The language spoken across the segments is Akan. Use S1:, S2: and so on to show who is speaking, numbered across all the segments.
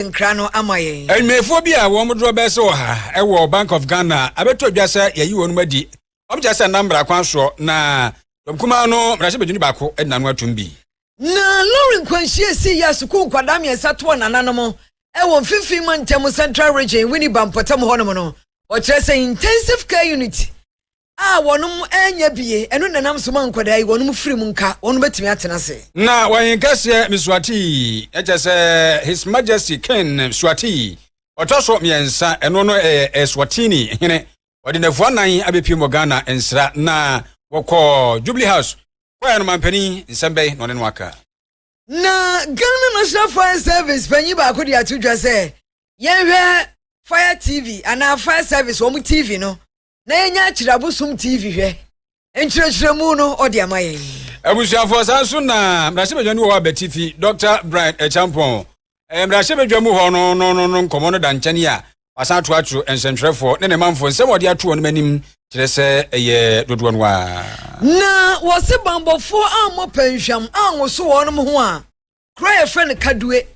S1: Nkrano amaye.
S2: Mefo bi a wo modro be se wo ha e wo Bank of Ghana abeto dwasa yayi wonu madi. Obja se nambra kwanso na domkuma no mrahye bedwuni bako edna no atumbi.
S1: Na Lauren Kwanshie si ya suku nkwadam yensa to nananom e wo mfimfin mantem Central Region wini bampotam honom no. O kire se intensive care unit. Wonum enya bie eno nanam so man nkwadai wonum firim nka wonum betimi atena se. Na
S2: wayinkase Miswati ejese His Majesty Ken Swati otoso miensa eno no Swatini hene odi nafu anan abepiem Ghana ensra na wokọ Jubilee House kwa no mampani nsembe no ne no aka.
S1: Na Ghana National Fire Service panyi ba akodi atudwa se yenhwe Fire TV ana Fire Service wo mu TV no na yenya kirabusum TV hwe enchirechiremu no odi amaye
S2: abusuafo sanso na mrahye bedwani wo abetifi Dr. Brian Echampon mrahye bedwamu ho no nkomo no danchani a wasan to atro ensentrefo ne manfo nsem odi ato no manim kirese eye dodo no a
S1: na wose bambofo amo penhwam anwoso wonum ho a kra friend kadue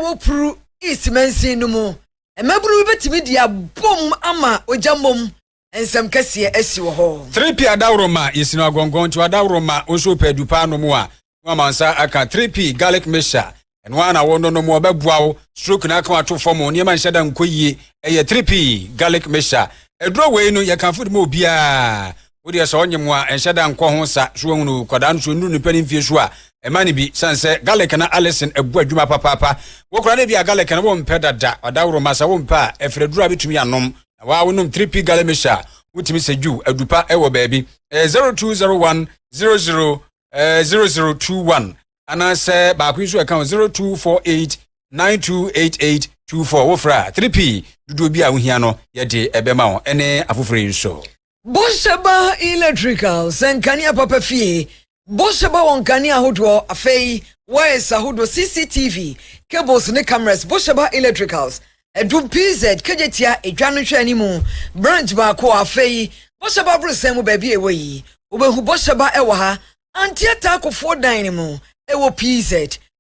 S1: wo puru ismansin no mu emaburu betimi dia bom ama ojamom ensem kase asi wo ho
S2: 3p adawroma yesino agongon to adawroma onso pedupa no mu a no amansa aka 3p garlic mixture eno ana wono no mu obebuawo stroke na aka ato form oni ma nhyeda nkoyie eye 3p garlic mixture edro we no ye kan food mo bia wodi esa onyem a nhyeda nko ho sa so hunu kwada nso nuru ni pani fie so a emani bi sanse garlic na Alison ebu adwuma papa wokura ne bia garlic na wo mpeda da adawroma sa wo mpa efreduru abetumi anom wa wonum 3p galemisha utimi seju adupa ewo baabi 0201 00 0021 anase ba kwiso account 0248 928824 wofra 3p dudu bi a wohia no ye de ebema ho ene afoforo nso
S1: Bosheba Electrical senkania papa fie Bosheba wonkania hodo afei wires hodo CCTV cables ne cameras Bosheba Electricals Edum PZ kejetia edwanu hwanimu branch ba ko afei Bosheba brusemu baabi ewoyi obehu Bosheba ewo ha antiata akofo dan mu ewo PZ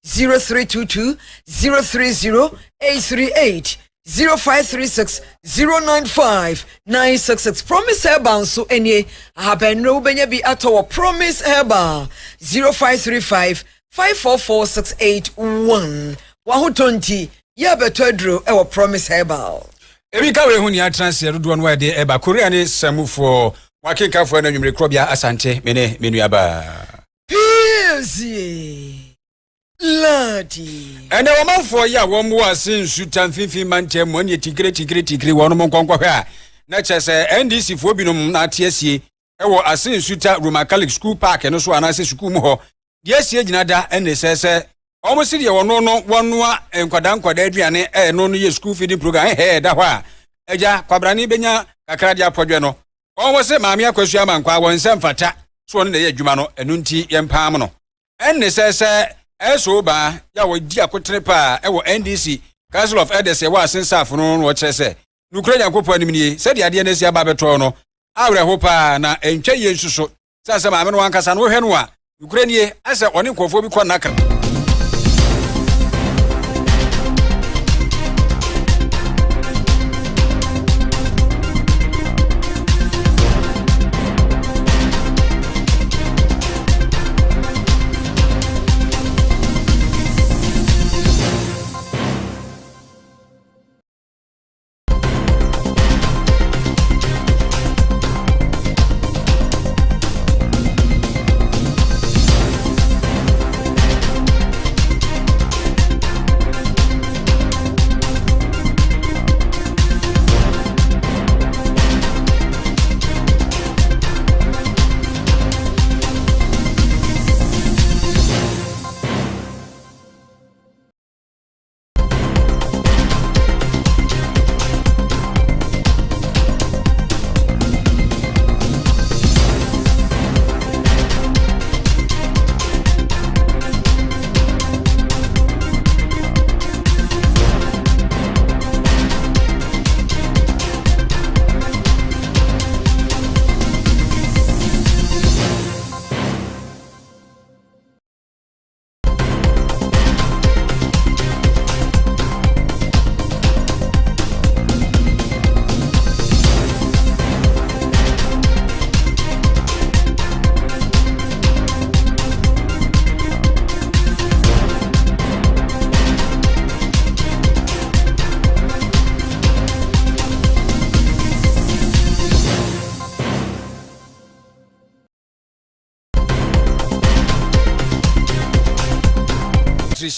S1: 0322 030 838 0536 095 966 Promise Herbal so enie habenro benya bi ato Promise Herbal 0535 544681 wahutonti ya betodro ewo Promise Herbal
S2: ebi ka we hu ni atranse dodo no wade eba Korea ne samufo wakenkafo na nwumre krobia asante menu aba
S1: Piezie Ladi
S2: ene wo manfo ya wo mu ase nsu tamfifi mantem mo ne tigre wo no monkonkwa a na chese NDC fo binom na atiesie ewo ase nsu ta Roman Catholic School Park no so anase school mu ho de asie ginada ene sese omo si de wono no wonua enkwada aduane no ye school feeding program da ho a eja kwabrani benya kakra de apodwe no omo se maami akwasu amankwa wonsem fata so no ye adwuma no enu nti yempam no enne sese eso ba ya wodi akotre pa ewo NDC Council of Elders e wa sensaf no wo kire se nukura yakopɔ anim nie se de ade na si aba beto no awre ho pa na entwa ye nsuso sase maame no wankasa no hwɛ no a nukura nie ase one nkofo bi kɔ nakra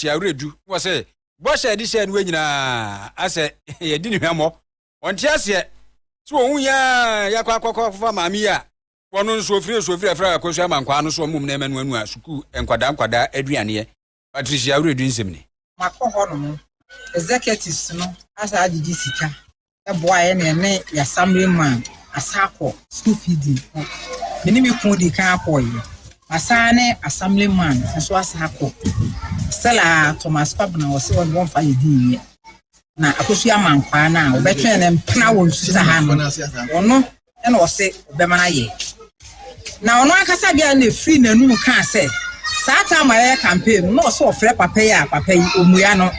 S2: Patricia Redu was say Bosh edition when I say you didn't hear more on Tiasia so ya kwa mamia one so free fra kwasha mankwa so mum na emanu anu asuku enkwada aduane Patricia Redu nsemni
S3: makọ no executives no asa agigi sika e boa ne ya summary man asako school feeding meni me kun di kan akọ asane assembly man so asako Stella Thomas Pabna was one fa yedi na akosu amankwa na obetwe ne mpena won suza ha no ono e na ose obemana ye na ono akasa bia na free nanum kan se saa time aye campaign no so ofre papa yi omuya no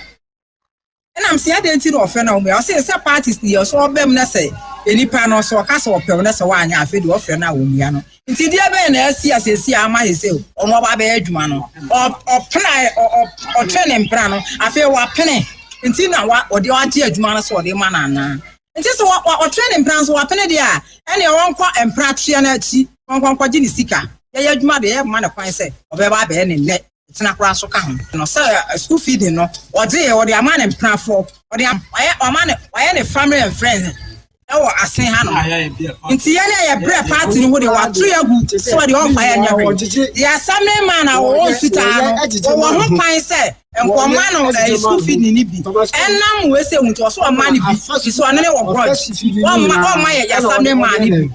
S3: na am se adenti no ofre na omuya o se parties dey so obem na se enipa no so kasa opem na se wa anya afedi ofre na omuya no nti dia be na asi asesi ama hese omo ba be adwuma no opna o training plan no afi wa pene nti na wa odi age adwuma no so odi ma na na nti so wa training plan so wa pene dia ene won kwa empratria na chi won kwa gini sika ya adwuma be ya ma na kwan se obeba be ne ne tina kura so ka ho no say school feeding no odi ama na plan for odi ama ne family and friends ewo asen ha no nti ya na ya bre party ni wo de wa tru ya gu so de on fire nya we ya family man a wo suta no wo ho kwan se enkwoma no school feeding ni bi enam we se hunto so o man bi so ane wo grudge o ma ya family man ni bi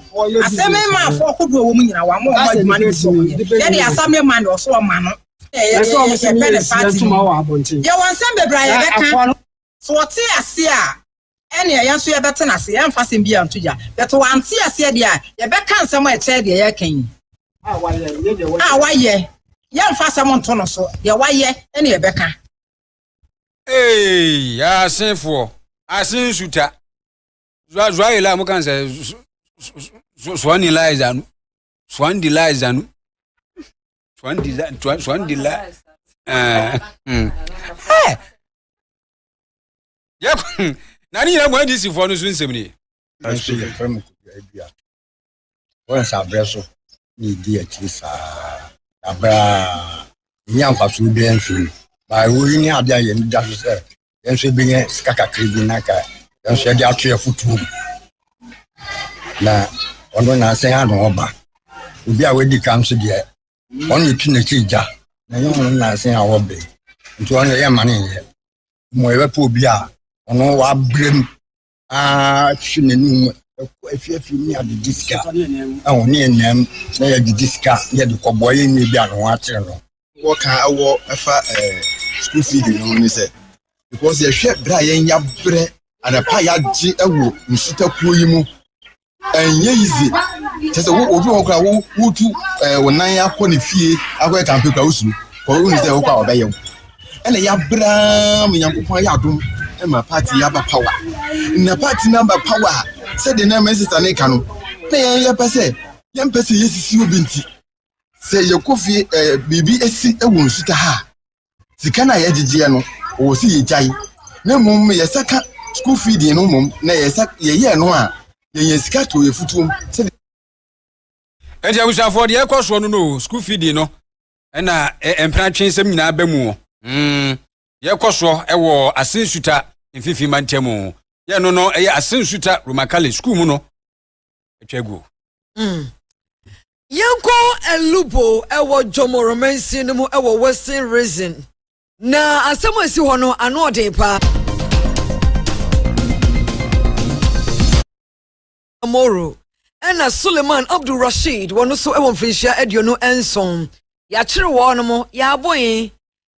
S3: aseme man for kodo wo mu nyina wa mo ma adwuma ni so ya de assembly man do so o ma no ya so o se be the party ya won sem bebra ya beka so what ase a ene ya so ya betena ase ya mfasem bia ntoja beto ante ase dia ya beka nsem a che dia ya kan waye ya mfasem nto no so ya waye ene ya beka
S2: ya senfo asin suta zwa ila mu kan se swani laizanu ya nani ya mo disi fo no so nsem ni
S4: aso ye fam ko bia won sa breso ni di akiri sa abra nyamfa so bi ensu ba wo ni abia ye ni da so se ensu bi nye skaka kribi naka ensu dia atwe afutu na ono na se ha no ba obi a wedi kam so de ono tu na kija na yo na se ha wo be nti ono ye mane ye mo ye pa obi a ono wa brem shinenu efiafi ni adidiska oni enem na ya didiska ya de koboye ni bia no atere no
S5: wo kan awo efa school feeding no ni say because ye hwe bra yen ya bre adapa ya ji ewo nsuta kuoyi mu enye easy tese wo obi won kra wo wutu wonan ya ko ne fie akwa campaign kwa usuru ko wo ni say wo kwa obaye ene ya bra munyankopon ya dum ema party ya ba power na party number power said the name is Tanika no na ya pese yam pese yesisi obi nti se yekofi bibi esi ewo nsuta ha sika na ya gigye no wo si yejai na mum yesaka school feeding no mum na yesaka ye no a ye sika to yefutum se
S2: eja busha for the ekoso no school feeding no na empra twensem nyina ba mu yekoso ewo asensuta mfifi mantemu ye no eye asensuta Romakale school mu no etwagu
S1: yanko elubo ewo jomoromansi no mu ewo Western Region na asemasi ho no ano de pa Amoro ena Suleiman Abdul Rashid wono so ewo mfishia ediono enson ya kire wo no mo ya aboyin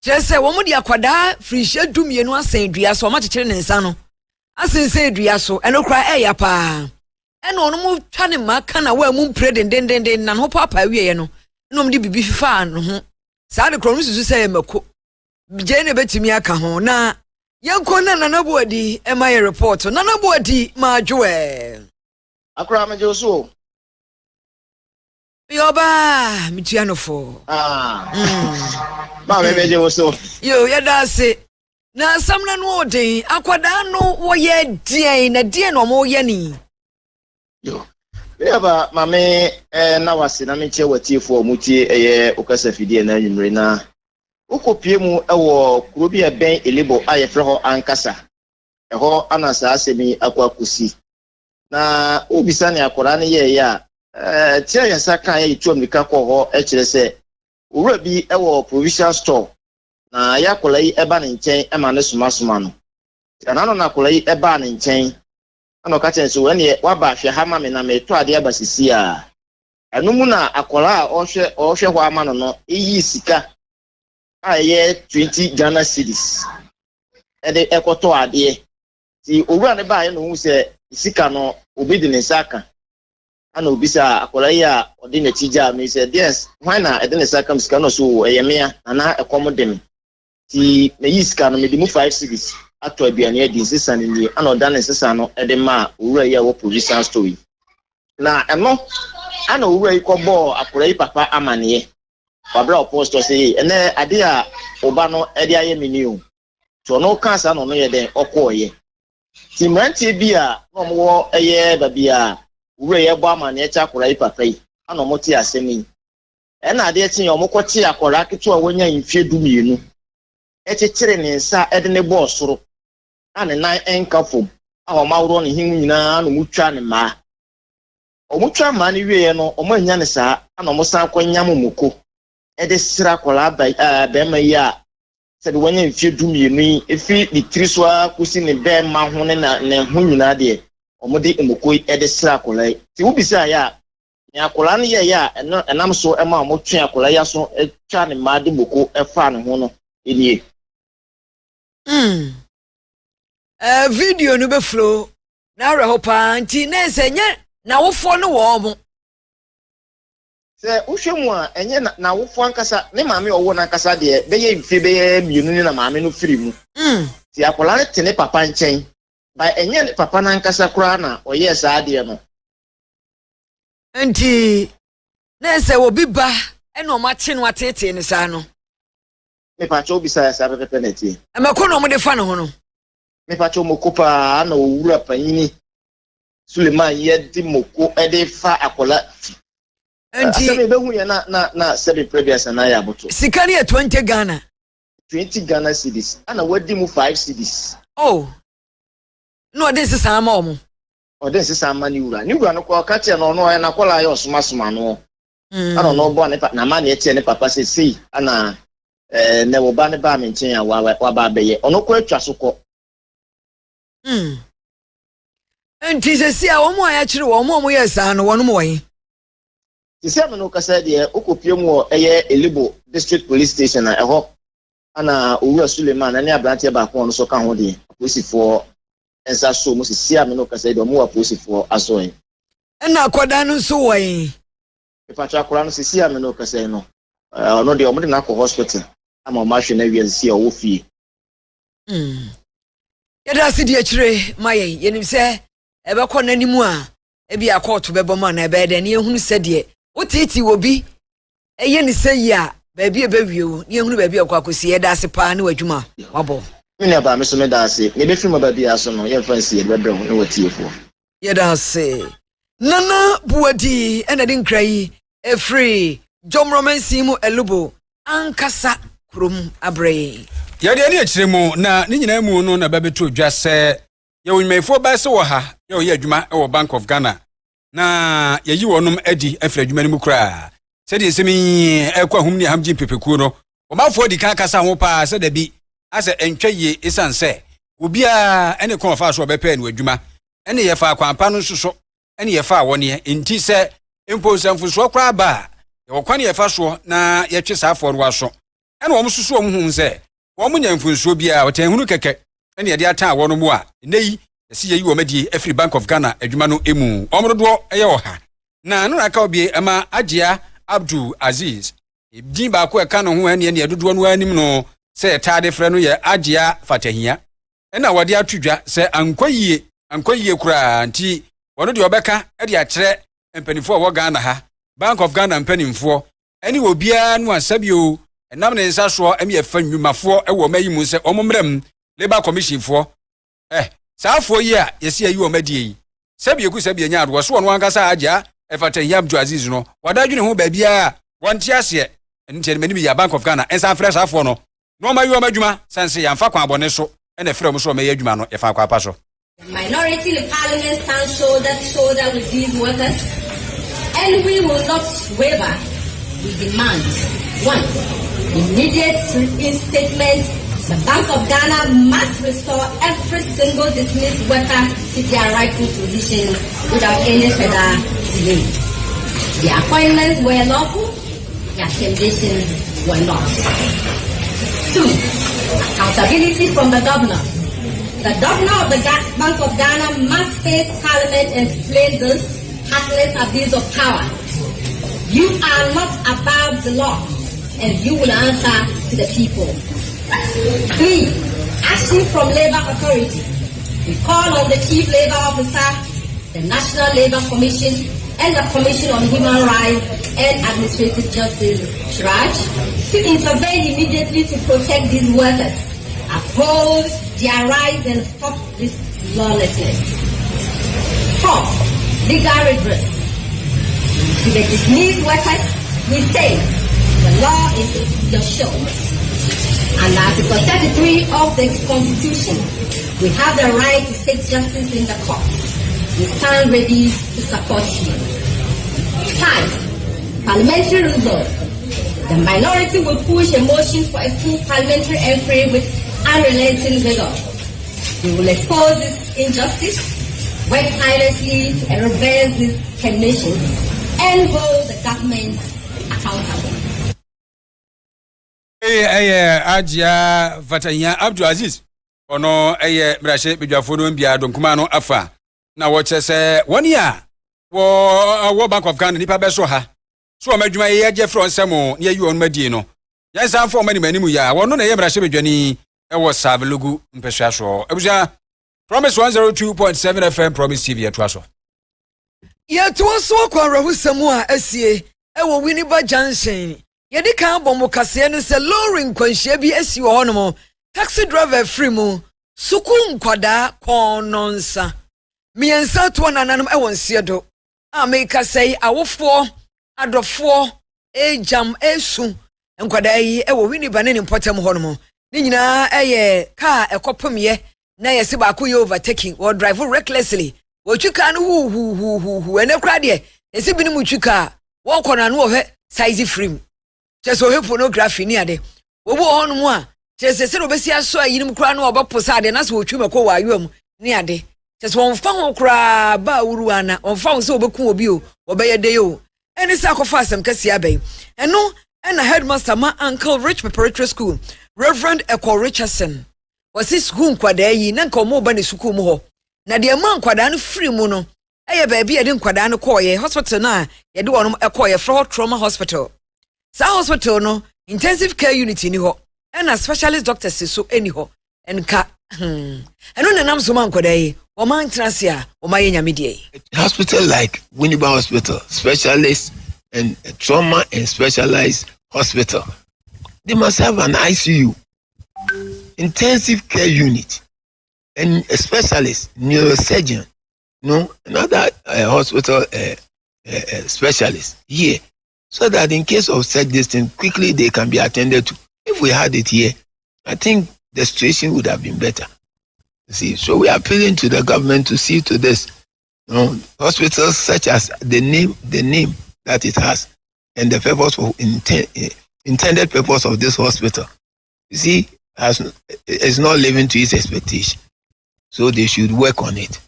S1: Jese wo mu di akwada frihye dumienu asan dua so ma kekere ne nsa no asense dua so eno kra eya pa eno ono mu twa ne maka na wa mu mpre den na ho papa wiye no eno mu di bibi fifa no ho saa de kro mu susu se mako je ne betimi aka ho na yanko na nanabuadi e ma report nanabuadi ma joe
S6: akra ma joso
S1: yoba mitianofo
S6: ma me joso
S1: yo ya da se na samna no odin akwada no wo ye die na die no mo ye ni
S6: yo yaba mame na wase na me che watifo mu tie eye okasa fidie na nwumre na ukopie mu ewo kuro bi ben Elibo ayefre ho ankasa eho anasa asemi akwakusi na obisa ne akora ne ye ya tia yesa kan ye tuom nika kɔ ho e kire se owura bi ewo provincial store na ya kola yi eba ne nkyɛn ema ne soma no ana no na kola yi eba ne nkyɛn ana ka kyɛn so wene waba hwɛ ha ma me na me to ade abasisi a anu mu na akola a ɔhwɛ ho ama no eyi sika a ye 20 Ghana cedis ede ekoto ade ti owura ne ba ye no hu se sika no obi de ne saka ana obi sa akola ya ode na tija me se yes why na ede ne saka sika no so eyemea ana ekomodem ti me yiska no me di mu 5 cedis ato abiane adi sisa ni ana oda ne sisa no ede ma owura ya wo provincial story na eno ana owura yi kobo akola yi papa amane Babra apostle say ene ade a oba no ede aye mini o to no kansa no ye den okoye ti mrantie bi a no mo eye babi a wure ye bo ama na echa akora papa yi ana mo ti asemi ena ade ti yo mo kwoti akora keto a wonya mfie dumienu echichire ne nsa ede ne bo soro ana nan enkafom a o mawro ne hin nyina no mutwa ne ma o mutwa ma ne wie no o manya ne saa ana mo san kwanya momoko ede sira kola be ma ya se de wanya mfie dumienu efi ni triswa kusi ne be ma ho ne ho nyina de omode emokoi ede sira kola ti wo bisa ya ni akola ne ya enam so ema mo twen akola ya so etwa ne ma de moko efa ne ho no enie
S1: video no be flow na rehopa nti na se nye na wofo no wo mo
S6: se uhwemu a enye na wofo ankasa ne maame owo na ankasa de be ye mfie be ye mienu ni na maame no firi mu ti akola ne tene papa nchen ba enye papa na ankasa kura na oye saa de no
S1: nti na se wo biba ene o ma che no atete ne saa no
S6: me pa cho bisa sa pepe na tie
S1: e mako no mo de fa no ho no
S6: me pa cho mokopa na owura panyini Suleiman ye di moko e de fa akola
S1: nti
S6: se be hu ye na se be previous na ya boto
S1: sikani e 20 Ghana
S6: 20 Ghana cedis ana wadi mu 5 cedis
S1: oh no this is sama omo
S6: ode sisa ama ni wura no kwa ka tie no no na kola ya osoma no ana no bo na ma na etie ne papa se sei ana ne wo ba ne ba me nchen ya wa ba beye ono kwa atwa so ko
S1: nti se sia wo mo ya kire wo mo yesa no wono mo wen
S6: ti se me no kasa de okopie mu eye Elibo district police station na eho ana owura Suleiman na ne abrante ba ko no so ka ho de aposifo ensa so mo sia me no kasa de mo aposifo aso en
S1: na akoda no so wen
S6: ipacha akora no sia me no kasa no ono de omo de na ko hospital ama ma hwe na wi sia wo fie
S1: yeda se de akire maye yenim se ebe ko nanimu a ebi akọọtụ bebo ma na ebe de ne ehunu se de otiti obi eye ne se yi a baabi ebe wiewo ne ehunu baabi akọ akosi yeda ase pa ne wadwuma wabo
S6: me ne ba me so me da ase ne be fi mo baabi aso no ye fancy ye bebe ho ne watiefo
S1: yeda ase nana buwadi ena de nkrai efree jomromansi mu elubo ankasa krom abre
S2: yade ne akire mu na ne nyina mu no na babeto dwa se ye wonmefo ba se wo ha ye wo ye adwuma e wo Bank of Ghana na ye yi wonum adi afra adwuma ni mu kra se de semi ekwa hum ni hamji pepekuo no wo mafo di kan kasa ho pa se da bi ase entwa ye isanse obi a ene kon fa so bepa no adwuma ene ye fa kwampa no soso ene ye fa wone enti se empo sanfu so kra ba ye wo kwane ye fa so na ye twe sa afo ro aso ene wo msusu wo hu se wo munya mfunsuo bia wo tan hunu keke ene ye de ata wo no mu a nei esi ye yi wo madi afri Bank of Ghana adwuma no emu omrodo eye oha na no aka obi ama Ajia Abdul Aziz din ba ko eka no ho ene ne dodo no anim no se taade frɛ no ye Ajia Fatahia ena wode atudwa se ankwaye kura anti wono de obeka e de akyerɛ mpanifo wo Ghana ha Bank of Ghana mpanimfo ene obia no asabio enam ne nsa so emi efa nwumafo e wo mayi mu se omomram Labour Commission fo saafo yi a yesi ayi o madie yi sabie ku sabie nya ado so no ankasa Ajia Fatahia Abdul Aziz no wadadwene ho baabia wonte ase nti me ni ya Bank of Ghana ensa fresh afo no no ma yo madwuma sanse ya mfa kwa abone so na frɛ mo so me adwuma no e fa kwa pa so.
S7: Minority in the parliament stand shoulder to shoulder with these workers, and we will not waver. We demand 1. Immediate reinstatement. The Bank of Ghana must restore every single dismissed worker to their rightful position without any further delay. Their appointments were lawful, their terminations were not. 2. Accountability from the governor. The governor of the Bank of Ghana must face Parliament and explain this heartless abuse of power. You are not above the law, and you will answer to the people. 3. Action from labor authorities. We call on the Chief Labor Officer, the National Labor Commission, and the Commission on Human Rights and Administrative Justice, SHRAJ, to intervene immediately to protect these workers, uphold their rights, and stop this lawlessness. 4. Legal redress. To the dismissed workers, we say the law is your shield. And Article 33 of the Constitution, we have the right to seek justice in the court. We stand ready to support you. 5. Parliamentary resolve. The minority will push a motion for a full parliamentary inquiry with unrelenting vigor. We will expose this injustice, work tirelessly to reverse this termination, and hold the government accountable.
S2: Ajia Vatanya Abdul Aziz ono brashe bedwafo no bia donkuma no afa na wo chese 1 year wo Bank of Ghana nipa be so ha so o madwuma ye je from semo ne ayi on madie no yansa fo mani manimu ya wono na ye brashe bedwani wo Savelugu mpehwa so ebuja Promise 102.7 FM Promise TV atwaso
S1: ye to so kwa rahusemu a asie wo Winneba Junction yedi kan bomo kase ne se lowering kwanhia bi asi wo hono taxi driver free mu suku nkwada kononsa miensa to nananum e wonsie do ameka sei awofo adofo ejam esu nkwada yi e wo Winneba ne potem hono ni nyina eye car ekopom ye na yesi ba ko ye overtaking or drive recklessly wo twika no hu ene kra de esi bi ni mu twika wo kona no wo he size free cheso he pornography ni ade obo honum a chese se no besi aso ayinim kra no obaposa ade na so otwuma ko wayom ni ade cheso wonfa ho kra ba uruwa na wonfa ho se obeku obi o obeye de yo eni sa kofa asem kase abai eno na headmaster ma Uncle Rich Preparatory School Reverend Eko Richardson wasi school nkwada yi na nka omo ba ne school mu ho na de ma nkwada no free mu no eye ba bia de nkwada no koye hospital na ye de wonom ekoye for trauma hospital. Sa hospital no intensive care unit ni ho and a specialist doctors so any ho enka eno nanam so man koda yi o man transia o ma yenya medie
S8: hospital like Winneba Hospital specialist and trauma and specialized hospital, they must have an ICU, intensive care unit, and a specialist neurosurgeon, another hospital specialist here, so that in case of such this thing, quickly they can be attended to. If we had it here, I think the situation would have been better. See, so we are appealing to the government to see to this. Hospitals such as the name that it has and the purpose of intended purpose of this hospital, you see, is not living to its expectation. So they should work on it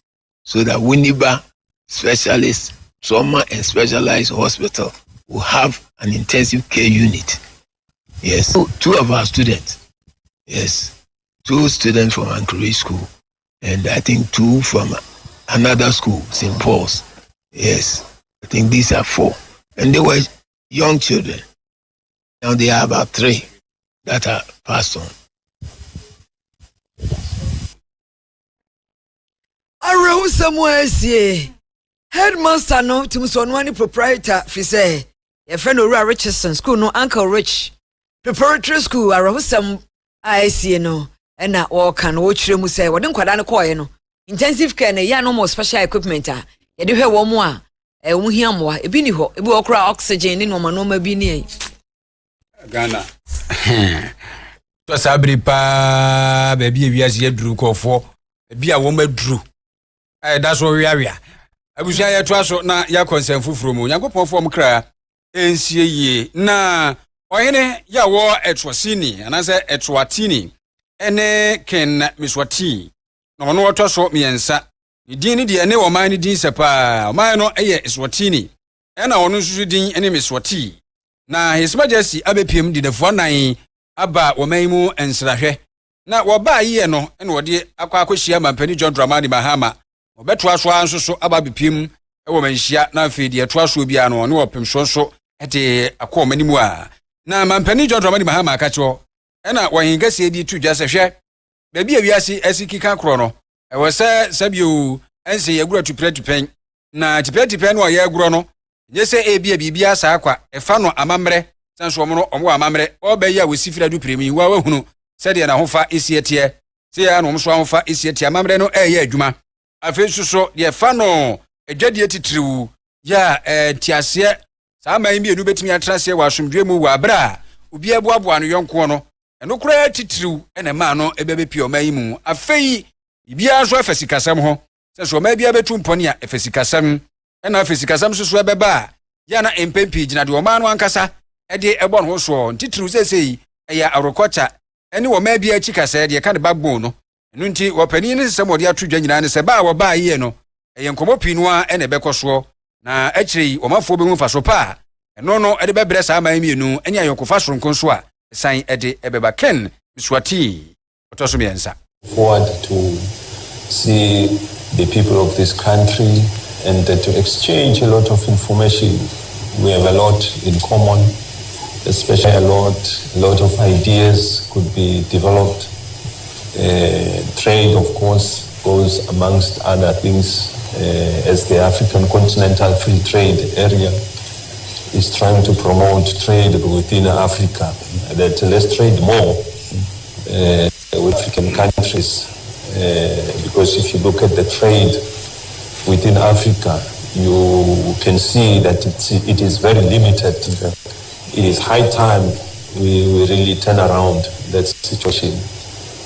S8: so that Winneba Specialist Trauma and Specialized Hospital will have an intensive care unit. Yes, so 2 of our students. Yes, 2 students from Anchorage School, and I think 2 from another school, St. Paul's. Yes, I think these are 4. And they were young children. Now they are about 3 that are passed on.
S1: Arrow somewhere see headmaster no Timsonwani proprietor fi say your friend Ora Richardson school no Uncle Rich Preparatory School arrow some I see no and na all can watch mu say we nkwada no koye no intensive care na ya no more special equipment a ye de hwe wo mo a wo hia mo a ebi ni ho ebi okra oxygen ni no ma bi ni
S2: Ghana. To sabri pa baby ewiase eduru kofo. Baby a wo maduru. That's what we are. Abusia ya to aso na ya concern fufuro mu. Yakopon fo kra ensie ye na ohene ya wo etwosini anase etwatini ene ken miswati. No no to so miensa. Ni din ni de ne wo man ni din sepa. O man no eye eswatini. Ena ono susu din ene miswati. Na His Majesty abepiem di defo nan aba wo man mu ensrahwe. Na wo ba ye no ene wo de akwakohia mampani John Dramani Mahama. Obeto aso anso so aba bepiem wo manhia na afi de to aso bia no ne wo pem so ete akomanimu a. Na mampani John Dramani Mahama akacho ena wo hingase edi tu dwa sehwe ba bia wiase asikika kro no ewo se sabio ense yagura tupen na tipen no ya aguro no nyese ebia bibia sa akwa efa no amamre sanso omo amamre obeya wosifira du premi wa wahunu sede na hofa esietie se ya no mso hofa esietie amamre no eye adwuma afesu so de fa no adwadie titiriwu ya tiase sa man bi enu betimi atrase wa asomdwe mu wa bra obi aboabo no yonko no eno kura titiriwu ene ma no ebebepie omayi mu afei bibia so afasikasam ho se so ma bia betu mponi a afasikasam ena afasikasam so ebeba ya na empempi gina de oma no ankasa ede ebo no ho so titiriwu sesei eya arokocha ene wo ma bia chikasa de ka de bagbon no enu nti wopani ne sesem ode atudwa nyina ne se ba wo ba ye no eye nkomo pinu a ene bekoso na akiri omafo be mu faso pa eno no ede bebre sa ma mienu enya yokofa soronko so a san ede ebeba ken miswati otoso miensa
S9: forward to see the people of this country and to exchange a lot of information. We have a lot in common, especially a lot of ideas could be developed. Trade, of course, goes amongst other things as the African Continental Free Trade Area is trying to promote trade within Africa, that let's trade more with African countries, because if you look at the trade within Africa, you can see that it is very limited. It is high time we really turn around that situation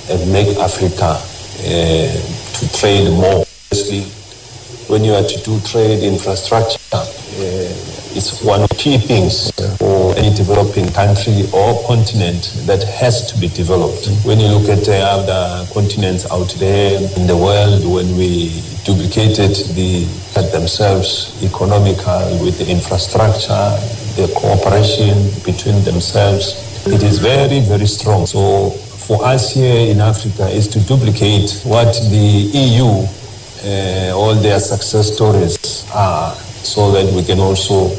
S9: and make Africa to trade more. Obviously, when you are to do trade infrastructure, it's one of the key things for any developing country or continent that has to be developed. When you look at other continents out there in the world, when we duplicated themselves economically with the infrastructure, the cooperation between themselves, it is very, very strong. So for us here in Africa is to duplicate what the EU, all their success stories are, so that we can also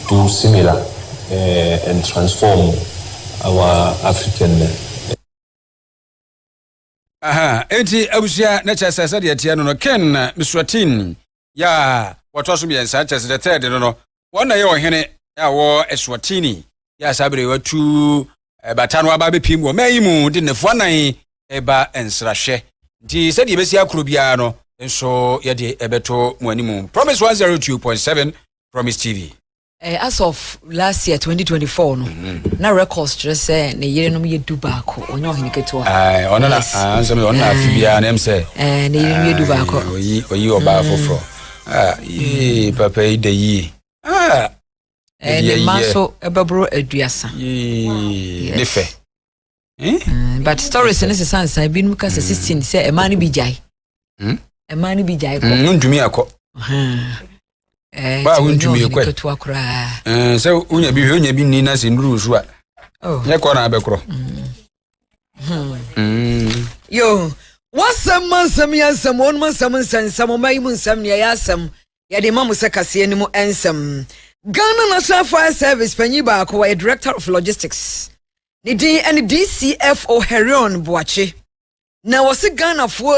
S9: do similar and transform our African.
S2: Enti abusia na chasa sa de atia no Ken Miswatin ya watoso miensa chasa the third no wona ye ohene ya wo Eswatini ya sabre watu batano aba bepim wo mayimu de nefo nan eba ensrahwe nti se de besi akro bia no nso ye de ebeto mu animu. Promise 102.7 Promise TV.
S1: As of last year 2024 no na records just say ne yere no ye du baako onyo hene keto
S2: ona na answer me ona afibia na em say
S1: ne yere ye du baako
S2: oyi oba foforo papa ide yi
S1: ne maso ebabro aduasa
S2: ne fe
S1: but stories in this sense I been because 16 say e man bi jai e man bi jai ko
S2: ntumi akọ ba untumi ekwe so unya bi ni na se nduru so a ye ko na abekro
S1: yo wasam yansam won mansam sansam mai mun sam ne yasam ya de mamu sekase ni mu ensam Ghana National Fire Service panyi ba ko wa Director of Logistics ni din and DCFO Herion Boache na wose Ghana fo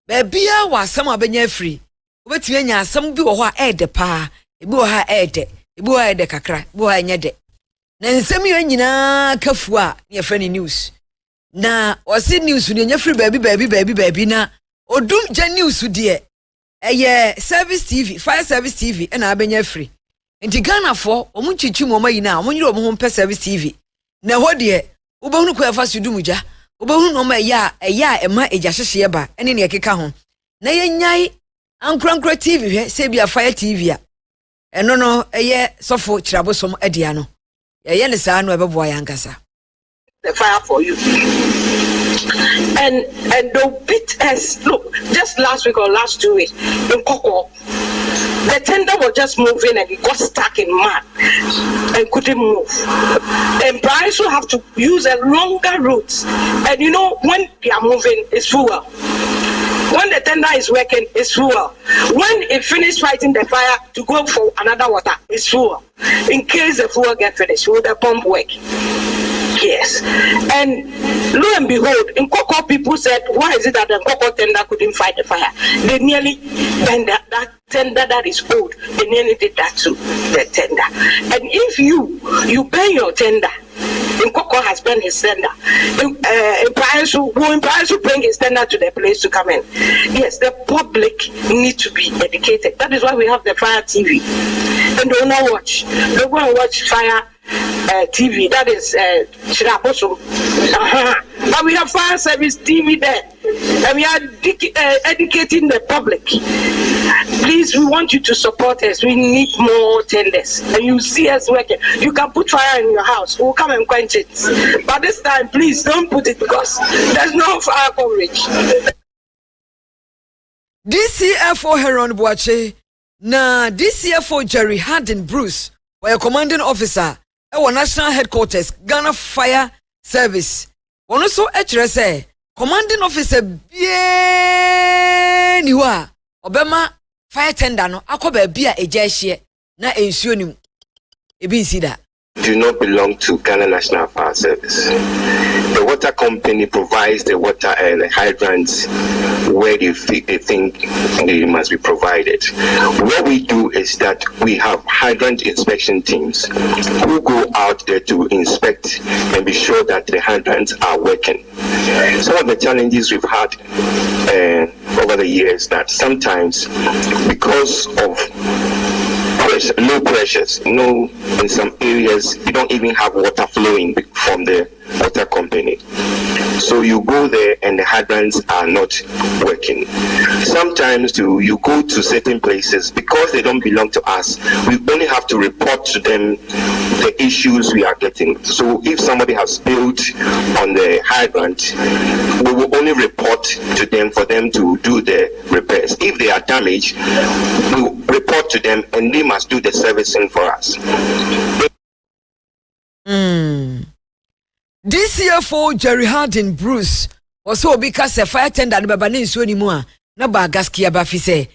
S1: ba bia wasam abenya free obetumi anya asam bi wo ho a ede pa ebi wo ha ede ebi wo ede kakra ebi wo anya de na nsem yo nyina kafu a ne friend news na wose news ne nya free baby na odum ja news de service TV fire service TV na abenya free nti Ghana fo omu chichi mo mayi na omu nyiro omu ho service TV na ho de wobehunu kwa fa sudumuja wobehunu no ma ya ema eja hyehye ba ene ne ekeka ho na yennyai ankrankra TV hwe se bia Fire TV a eno no eye sofo kirabosom adia no ye ne saa no ebeboa yankasa
S10: the fire for you. And they'll beat us. Look, just last week or last 2 weeks in Koko, the tender was just moving and it got stuck in mud and couldn't move. And Bryce will have to use a longer route. And you know, when they are moving, it's fuel. When the tender is working, it's fuel. When it finished fighting the fire to go for another water, it's fuel. In case the fuel get finished, will the pump work? Yes. And lo and behold, in Koko, people said, why is it that the Koko tender couldn't fight the fire? They nearly bend that tender that is old. They nearly did that to the tender. And if you burn your tender, in Koko has burned his tender. In Price will bring his tender to the place to come in. Yes, the public need to be educated. That is why we have the Fire TV. And they will not watch. They will watch Fire TV, that is Shiraboso. But we have Fire Service TV there, and we are educating the public. Please, we want you to support us. We need more tenders, and you see us working. You can put fire in your house. We'll come and quench it. But this time, please don't put it because there's no fire coverage.
S1: DCFO Heron Boache, na DCFO Jerry Hardin Bruce, where commanding officer. Our national headquarters, Ghana Fire Service. One also say commanding officer bien niwa obema fire tender no akoba bia eja na ensuo nim ebi nsida.
S8: Do not belong to Ghana National Fire Service. The water company provides the water and the hydrants where they think they must be provided. What we do is that we have hydrant inspection teams who go out there to inspect and be sure that the hydrants are working. Some of the challenges we've had over the years that sometimes because of low pressures, in some areas you don't even have water flowing from the water company. So you go there and the hydrants are not working. Sometimes you go to certain places because they don't belong to us. We only have to report to them the issues we are getting. So if somebody has spilled on the hydrant, we will only report to them for them to do the repairs. If they are damaged, we will report to them and they must do the servicing for us.
S1: DCFO Jerry Hardin Bruce was so because a fire tender and baba nsuo ni mu a na ba gaskia ba fi se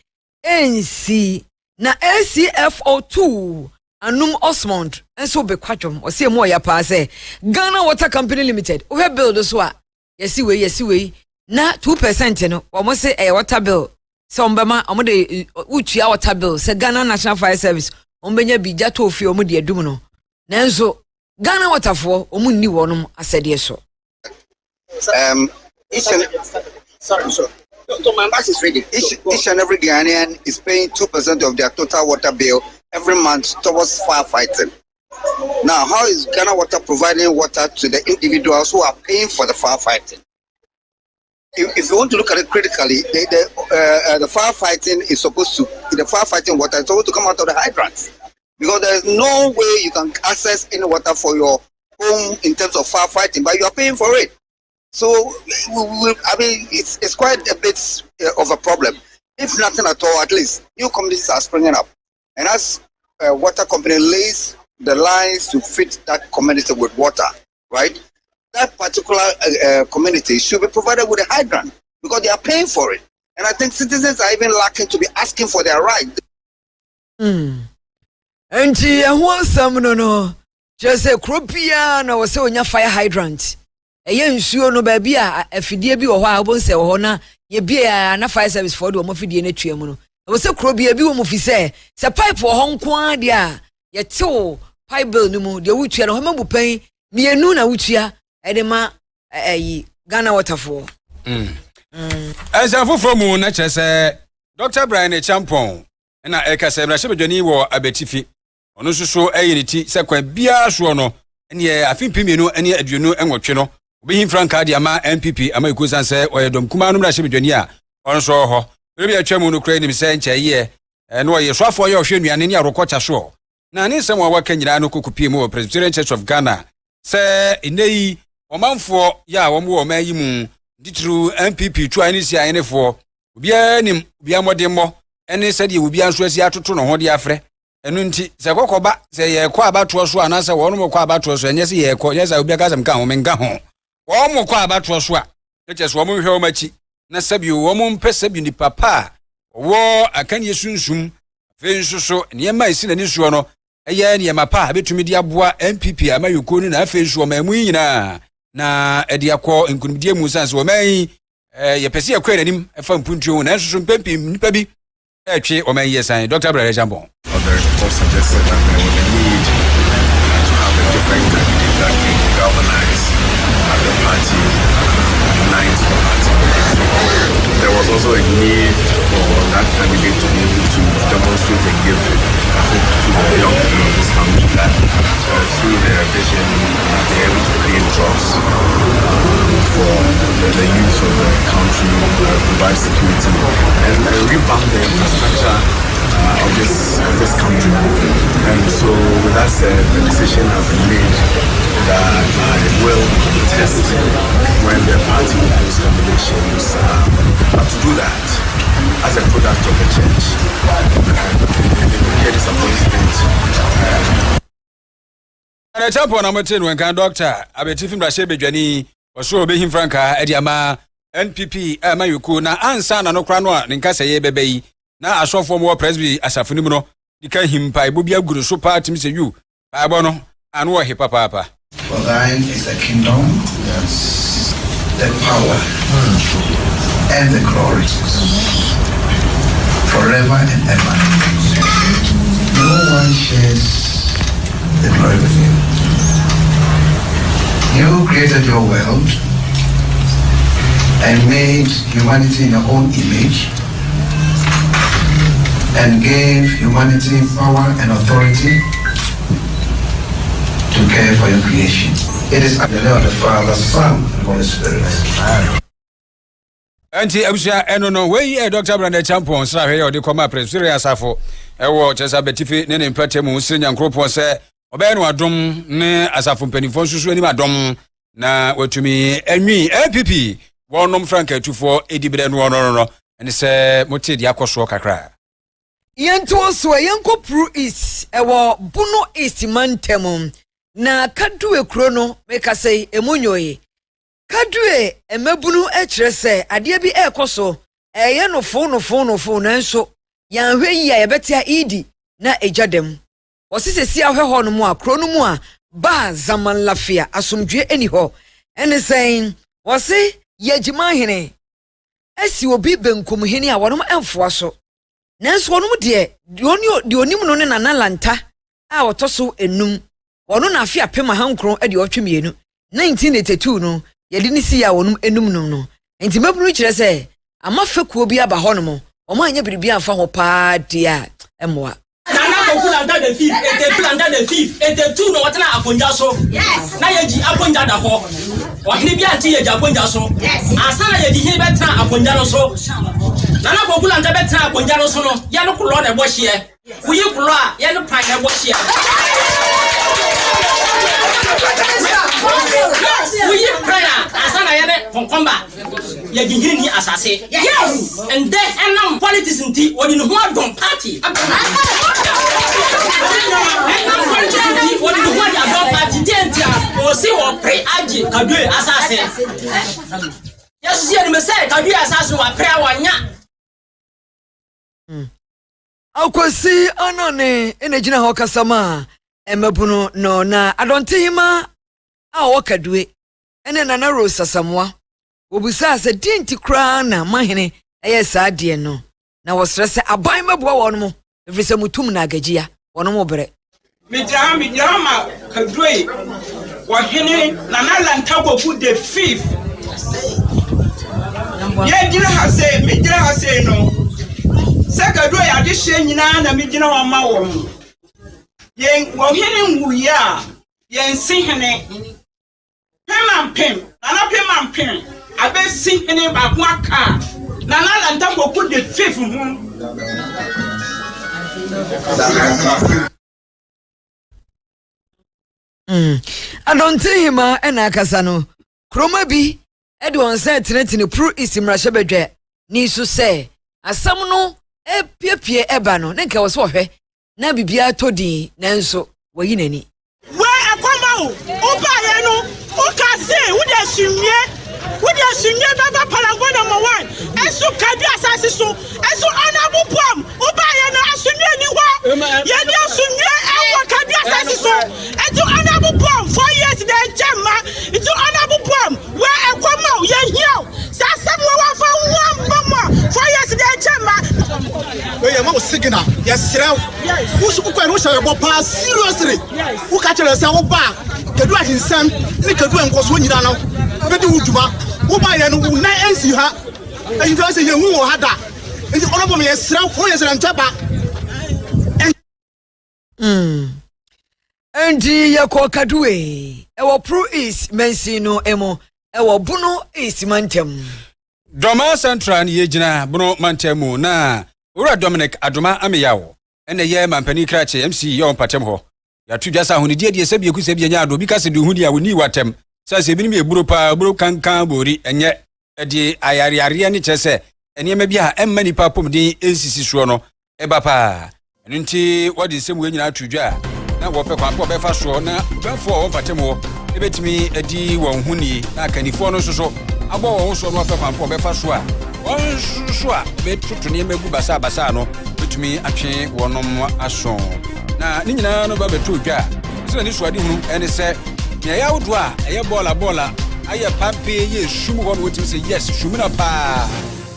S1: NC na ACFO2 anum Osmond enso be kwadwom o se mo ya pa se Ghana Water Company Limited o he bill so a yesi we na 2% no o mo se water bill se ombema o mo de utua water bill se Ghana National Fire Service ombenya bi jato ofi o mo de adum no nanso Ghana Waterfall omunni wonum asede so
S11: each and every Ghanaian is paying 2% of their total water bill every month towards firefighting. Now, how is Ghana Water providing water to the individuals who are paying for the firefighting? If you want to look at it critically, the firefighting is supposed to, the firefighting water is supposed to come out of the hydrants. Because there is no way you can access any water for your home in terms of firefighting, but you are paying for it. So, it's quite a bit of a problem. If nothing at all, at least new communities are springing up. And as a water company lays the lines to fit that community with water, right? That particular community should be provided with a hydrant because they are paying for it. And I think citizens are even lacking to be asking for their right.
S1: Enti ehwo sam no just say kropia na wo se onya fire hydrant eye nsuo no ba bi a afidie bi wo ho a bo nse wo ho na ye bia na fire service for do mo fidie na tuam no wo se krobia bi wo mo fi se pipe wo ho nko a de a ye tew pipe bill no mu de wutua no ho mabu pan mienu na wutua e de ma Ghana Waterfall
S2: Ezafo from na chese Dr. Brian Champon na ekase bra shebedwani wo abetifi ono soso eyiniti se kwa bia so no ene afin pimienu ene aduonu enwotwe no obi Franka de ama MPP ama ikusan se oyedom kuma no mra hyebedwani a onso ho bebi atwamu no kra nim se nchaye no ye soafo ye ohwe nuane ne arokocha so na ne nsem wa waka nyina no kokupie mu Presbyterian Church of Ghana se inei omanfo ya wo mo mayi mu ditru MPP twa ni si ayenefo obia nim obia modemmo ene se de obia nso asi atoto no ho de afre enu nti se kokoba se ye kwa abato so anase wo no mo kwa abato so enye se ye ko ye sa obia gasem kan ho menga ho wo mo kwa abato so a eche so wo mo hwe wo machi na sabi wo mo mpese bi ni papa wo akan yesunsum fe nso so ne ma isi na ni so no eye ne ma pa betumi di aboa MPP amayuko ni na fe nso ma mu nyina na edi akọ nkunimdie mu sanse wo man ye pese akọ nanim efa mpuntuo na nso so mpempi nipa bi etwe o man yesan Dr. Brother Jambon.
S5: Other reports suggested that there was a need to have a different candidate that can galvanize the party, unite the party. There was also a need for that candidate to be able to demonstrate and give hope to the young people of this country that through their vision they're able to create jobs for the youth of the country, provide security and revamp the infrastructure of this country. And so with that said, the decision has been made that I will contest when the party holds nominations, but to do that as a product of the church. It is appointment.
S2: And a champion number 10 when can doctor Abetifim Rashebedwani was so being Franka Ediama NPP Mayuku na ansa na no kranwa ninkasa ye bebe na asofo mo presby asafuni mu no dika himpa ibobia guru so party mse you babo no anu wo hepa papa.
S12: For thine is the kingdom, yes, the power and the glory forever and ever. No one shares the glory with you. You created your world and made humanity in your own image and gave humanity power and authority to care for your creation. It is the name of the Father, Son, and Holy Spirit.
S2: Anti abusia eno no we Dr. Brother Champion sra hwe ye de koma Presbyterian asafo ewo chesa betifi ne ne mpete mu sri nyankropon se obe no adom ne asafo mpanifo susu ani adom na watumi anwi MPP wonom Franka atufo edibere no no ene se moti de akoso kakra
S1: yento so yenko pro is ewo Buno East Mantemum na kadue kro no meka sei emonyoye kadue emabunu ekire se ade bi ekoso eye no fo na nso yanhwe yi a yebetia idi na ejadem osisesi ahwe ho no mu a kro no mu a ba zaman lafia asomdwe eni ho ene sen wose yejima hene esi obi benkum hene a wonom emfoa so nanso wonom de onim no ne nanalanta a wotoso enum wono na afia pema hankron ade otwemienu 1982 no yedi ni si ya wonum enum no enti mabunu kire se amafekuo bi aba honom omo anya biribi amfa ho paa dia emwa
S13: nana kokula under the fifth under the fifth 82 no watana aponja so yes na yeji aponja da ho ohini bi anti yeji aponja so yes asana yeji hin betra aponja no so nana kokula under betra aponja no so no ye no kulo na bohye kuyi kulo a ye no pan na bohye we prayer asana yene konkomba ye gihiri ni asase yes and then and politics nti woni no ho adon party woni no ho adon party dentia o si wo pre agi kadwe asase yes ye ni me say kadwe asase wa pre awanya
S1: akwasi anone enejina ho kasama emabunu no na adontehima a wakadue ene nana Rose Asamoah obusa se dinti kra na mahene eye saade no na wosrese aban mabua wonmo efrise mutum na agajia wonmo bere
S14: midrama kadue wahene nana lantago fu the fifth midira hase no sekadue ya de hye nyina na midina wa ma wo yen wahene nwuya yɛnsi hene pem nana pem abɛsi hene baako aka nana lanta kɔkɔ de 5th ho
S1: Adonte hima ena akasa no kroma bi ede on se tenetene pro isimrahye bedwe ni so se asam no epiepie eba no ne nka wo so hwe na bibia todi nanso wayi nani
S15: we akoma o ba ye no o ka se wo de sunye baba parago number 1 enso kadi asase so enso anabu pom o ba ye no asunye ni wa ye ni asunye ewo kadi asase so enso anabu pom 4 years de chema enso anabu pom we akoma o ye hiao sasam wo wa fa mama 4 years de chema
S16: we ye ma o signal ye srew wo su ko no sha bo pa seriously wo ka chere se wo ba kedu ahinsam ni kedu enkoso nyina no bedi wuduma wo ba ye no na ensi ha and you say you hu ha da nti ono bom ye srew 4 years na ntaba
S1: Endi yakọ kadue ewo pro is mensi no emo ewo buno is mantem
S2: Doma Central ye gina buno mantemu na ura Dominic Adoma ameyawo ene ye mampani krache MC ye patem ho ya tudwasa honidie die sebie ku sebie nya ado bi kase de hudi a woni watem sa se bi ni eburo pa buro kankan bori enye edi ayariare ne chese ene ma bia emma nipa pomdin ensisi suo no eba pa nti wodi semu nyina tudwa na wo pe kwa be fa so na befo wo patem ho ebetimi edi won huni na kanifo no soso abo wo so no pe kwa be fa so a won so a be tutu ne megu basa no betumi atwe wonom aso na ni nyina no ba betu dwa so ni suade hunu ene se ya yawdo a eye bola aye pampe ye shum ho no wotimi se yes shum na pa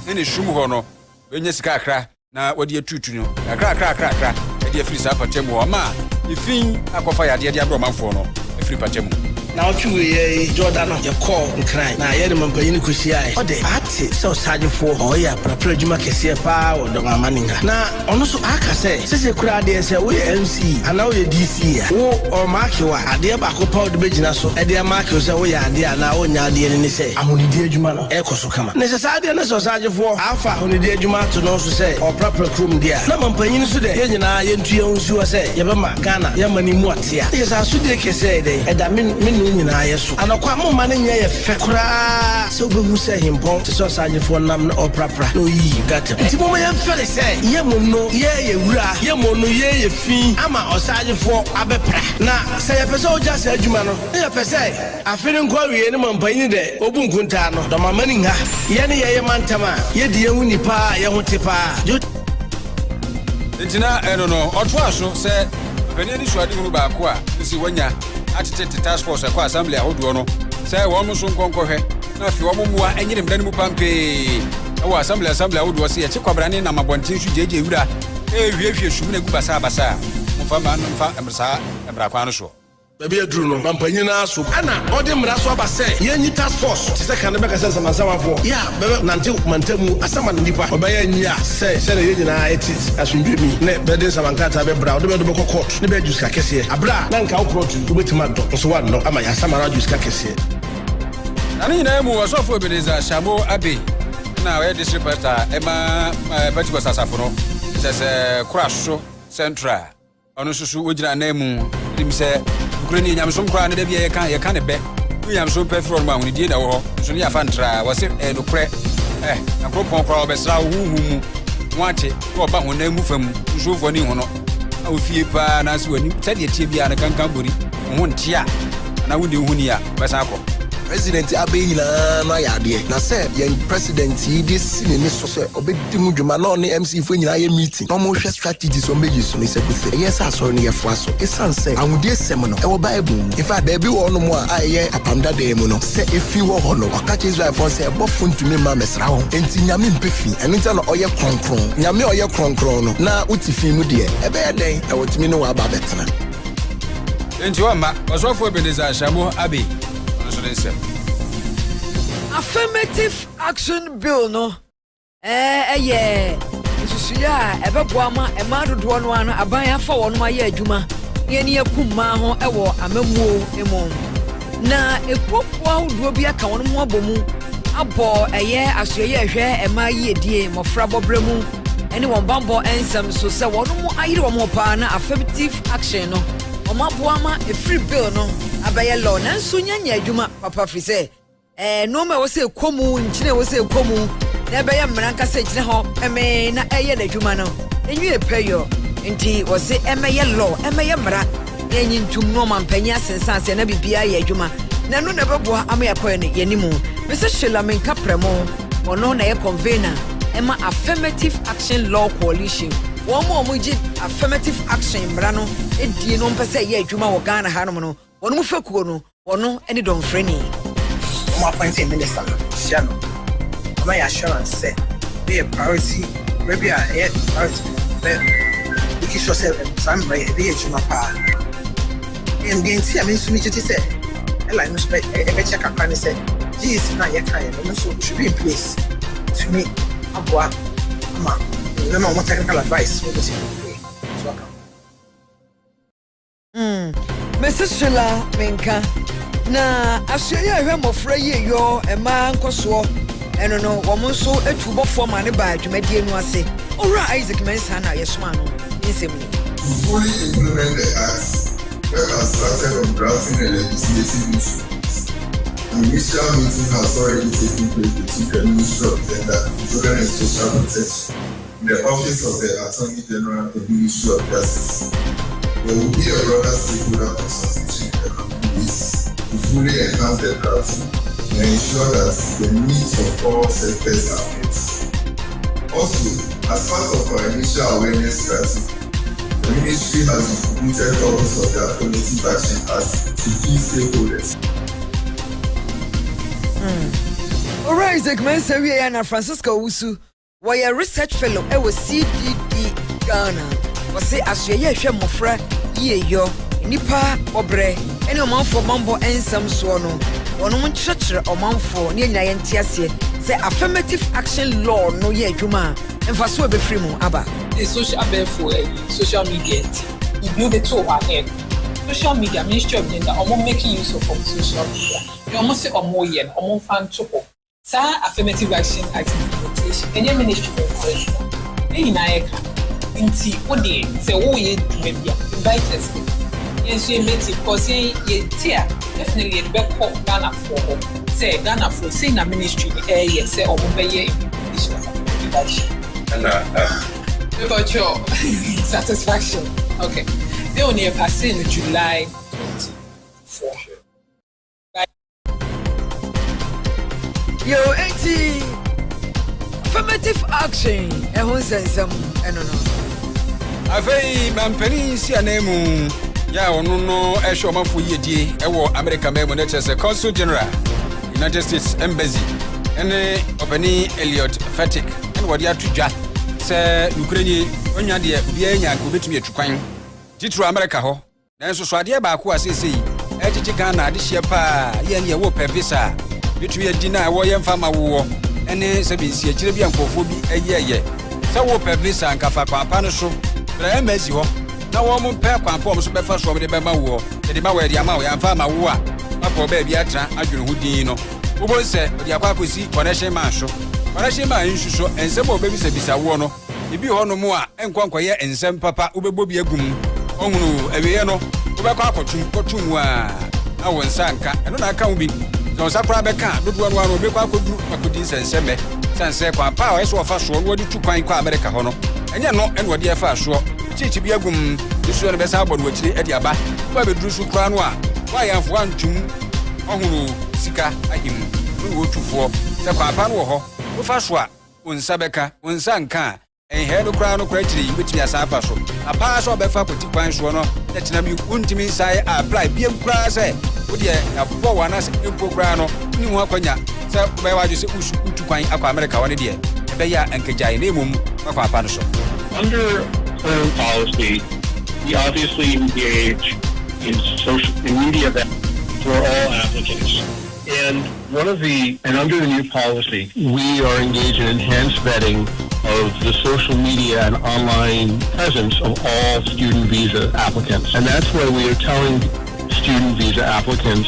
S2: ne shum ho no benye sika akra na wodi atutu no akra e de free sa patem ho ma ifin akofa ya de abro manfo no free patem
S17: na otuwe ye Jordan ye call nkran na ye de mampanyin kusia e ode ate so sajefo o ya prapra djuma kese pa o do amaninga na ono so aka se kura de se wo ye MC ana wo ye DC ya wo o marke wa ade ba ko pa o de begina so e de marke se wo ya ade ana o nya ade ni se ahonidi adjuma no e koso kama ne se sade ne so sajefo afa ahonidi adjuma to no so se o prapra krum dia na mampanyin so de ye nyina ye ntu ye nsuo se ye be ma Ghana ye mani mu atia ye sa so de kese de e da min nyina yeso anakwa mama ne nya ye fekura so behu se himpon te so sajefo nam na oprapra no yi gata nti mama ye fere se ye monno ye wura ye monno ye fi ama osajefo abepra na se ye pese oja se adwuma no ye pese afere nkwawie ne mampanyi de obunkunta no do mama ni ha ye ne ye mantama ye de ye huni pa ye hote pa
S2: ntina no oto aso se bene ni suade hunu ba ko a si wanya atete task force kwa assembly ahodo no say wo mo so nkonkohwe na fi wo mo mua enyirem dan mu pampe e wo assembly ahodo se ye chekwabrane na mabontin su jeje wura hwie shum na gu basa mo fa ma no fa emrasa ebra kwa no so
S17: baby aduru no mampanyin aso ana ode mra so aba se yenyi task force ti se kan be ka se samansamafo ya bebe nante mantamu asama nipa obaya nyia se yenyi na etis asundwemi ne bede samankata be bra ode be do court ne be juska kese abra na nka uprotu to betima do so wan no ama ya samara juska kese
S2: na ni na mu wasofo Ebeneza Shamo Abe na we district pastor ema Batibo Sasafo no se Kraso Central ono susu wojira na mu dim se Ukraine nyamsom kra ne da bia ye ka ne be nyamsom pefro no ma huni die na wo ho so ne ya fantra wo se no kre na kropon kra obesra huhumu wate ko ba ho na mu fam sofo ni ho no awfie pa na se wani tade tie bia na kankan bori ho ntia na wudi huni ya besa akọ
S18: President Abeyina na yade na say yen president this ni so say obedi mu dwuma na on MC fo nyina ye meeting no mo hwe strategies on meji so ni se kufe yes asoro ni ye fo aso esan say awudie sem no e wo bible in fact there be one mo a ye apamda de mu no say efi wo ho no akache Israel for say bofo ntumi ma mesra ho enti nyame mpefi eno nta no oye kronkron nyame oye kronkron no na utifi mu de e be den e wotimi no wa ba betena
S2: enti wa ma wasofo Ebeneza Shamo Abe
S1: affirmative action bill no susuya ebeboama emadodo no ana aban afa wono aye adwuma Yeni akuma ho ewo amamuo emo. Na ekwopo ahodo bi aka won mo abomu. Abo eye asoye hwe ema yiedie mofra bobremu. Ene won bambo ensem so se won mo ayire won pa na affirmative action no. Omaboama a free bill no abaye law na nso nyanya adwuma papa fi se no ma wo se komu nchine wo se komu na abaye mmranka se gine ho eme na eye na adwuma no enyu epeyo nti wo se emeye law emeye mra na enyi ntum no mampanya sensanse na bibia ye adwuma na no na beboa ama yakoye ne yenimu Mr. Shelamin Kapremo ono na ye convener ema affirmative action law coalition one more muji affirmative action brano edie no mpese ye adwuma wo Ghana hanom no wono mu fakuo no wono ene don freni
S19: mo appoint minister Shano my assurance say be a priority maybe a priority we can show say some be adwuma pa and the entire ministry meet say ela no spec e check up and say this na ye kan no so should be in place to me aboa ma no more technical advice.
S1: Mrs. Shela Menka na asye hwe mofra ye yo ema nkoso eno no wo so etubo form ane ba adwumadie no ase ora Isaac Mensa na yesoma no insemni
S5: fully implement the acts that are started on drafting the legislative issues. An initial meeting has already taken place between the Ministry of Gender, Children and Social Protection, the Office of the Attorney General and the Ministry of Justice. There will be a broader stakeholder consultation in the coming weeks to fully enhance the drafting and ensure that the needs of all sectors are met. Also, as part of our initial awareness strategy, the Ministry has distributed copies of the affirmative action acts to key stakeholders.
S1: Alright, Isaac Mensa we na Francisco Wusu why a research fellow e was CDD Ghana was say asye hwe mofra ye yo nipa obre ene omanfo mambo ensam so no wono mo chekere omanfo ne nya ye ntiase say affirmative action law no ye adwuma emfa so be free mu aba
S20: the social social media you build it to ahead social media Ministry of Gender making use of social media you almost say yen fan to sa affirmative action implementation any ministry of education na eka nti odi say wo ye dwumabia invite us yes we meet because ye tia definitely the back call Ghana for say Ghana for say na ministry yes say be implementation of affirmative action about your satisfaction okay they only pass in July 24
S1: Yo, 80 affirmative action. Ehun sensem eno no.
S2: Afei mampani si anemu ya onu no ehwe omafo yedie ewo America memo na chese Consul General United States Embassy ene obani Elliot Fatik ene wodi atudwa se Ukraine onya de obi anya ko betumi atukwan titru America ho nanso so ade ba ko asesei ejiji Ghana ade hye pa ye ne wo pevisa betumi adina wo ye mfa ma wo ene se binsi akire bi ankofo bi eyeye se wo pevisa nkafa kwapa no so bra emezi ho na wo mo pe kwampa o so befa so de be ma wo de ma we de ama wo ya mfa ma wo a apo ba bi atra adwene ho din no wo bo se de akwa kosi connection man so connection man nsuso ensem o be bi se bisa wo no ibi ho no mo a enkwankoye ensem papa wo bebo bi agum ohunu ewiye no wo be kwa kotum a awo nsanka eno na aka wo bi so sakura be ka dodo no anu be kwa kodu akodi senseme sanse kwa pa o eso ofa so wo di tukwan kwa America ho no enye no eno wo di efa so chichi bi agum isu no be sa abo no wachiri edi aba wa be duru su kura no a wa yanfo antum ohunu sika ahim no wo tufo se kwa pa no ho wo fa so a onsa beka onsa nka enhe no kura no kura chiri betimi asafa so apa so be fa koti kwan so no na tina mi untimi sai apply bi kura se wo de ya bo wana se program no ni ho akwanya se be wa ju se utu kwan akwa America woni de be ya enkejai na emum akwa apa no so.
S21: Under current policy, we obviously engage in media that for all applicants. And under the new policy, we are engaged in enhanced vetting of the social media and online presence of all student visa applicants. And that's why we are telling student visa applicants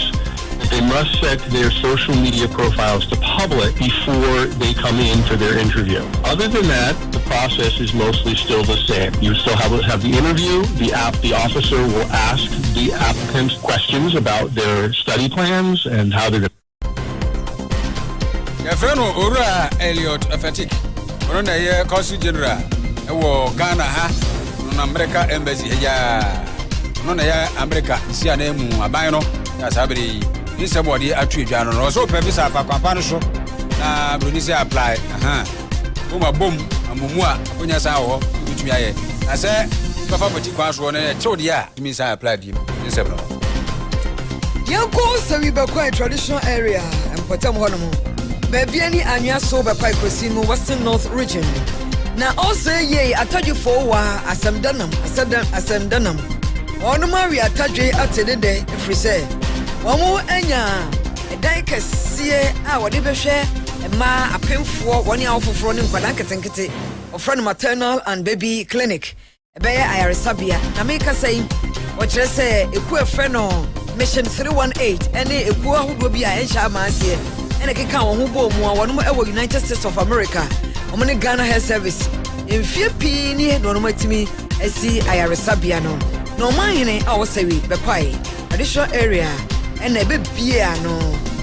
S21: that they must set their social media profiles to public before they come in for their interview. Other than that, the process is mostly still the same. You still have the interview. The officer will ask the applicants questions about their study plans and how they're going to.
S2: Yafreno Ura Elliot Afatik. Orona ye Consul General. Ewo Ghana ha. No America Embassy ya. No na ya America isi anemu aban no. Ya sabiri ni somebody atwedwa no. So pe visa fa kwapa no so. Na Brunisi apply. Boma bom amumu a akonya sa ho bitumi aye. Na se papa poti kwa so no chodi a mi sa apply di. Ni sebno.
S1: Yanko Sewi Bekwai traditional area Mpotam Honomo. Baby any Anya so Bekwai Kosimo Western North region. Na also ye ataju for wa asem danam. Ono mari ataju atedede efri se. Womo enya edan kese a wode behwe ma apemfo woni awofoforo ne nkwada ketenkete ofro maternal and baby clinic. Ebeye ayaresabia na make say o kire se eku efre no Mission 318 ene eku ahodo bi a enhya amaase ene keka wo ho bo mu a wono e United States of America omne Ghana Health Service emfie pi ni no no matimi esi ayaresabia no no manhene a wo sewi bekwai additional area ene be bia no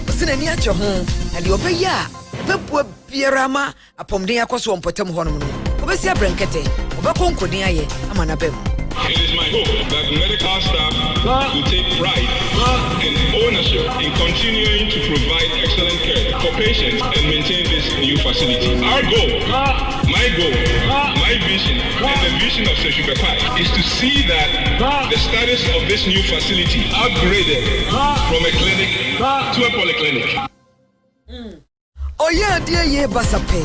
S1: osina ni ache ho ade obeya bepua biara ma apomden akoso Mpotam hono no obesi abrenkete obekonkodin aye amana bem.
S3: It is my hope that medical staff will take pride and ownership in continuing to provide excellent care for patients and maintain this new facility. Our goal, my vision, and the vision of Sewi Bekwai is to see that the status of this new facility upgraded from a clinic to a polyclinic.
S1: Oh yeah, dear ye basape.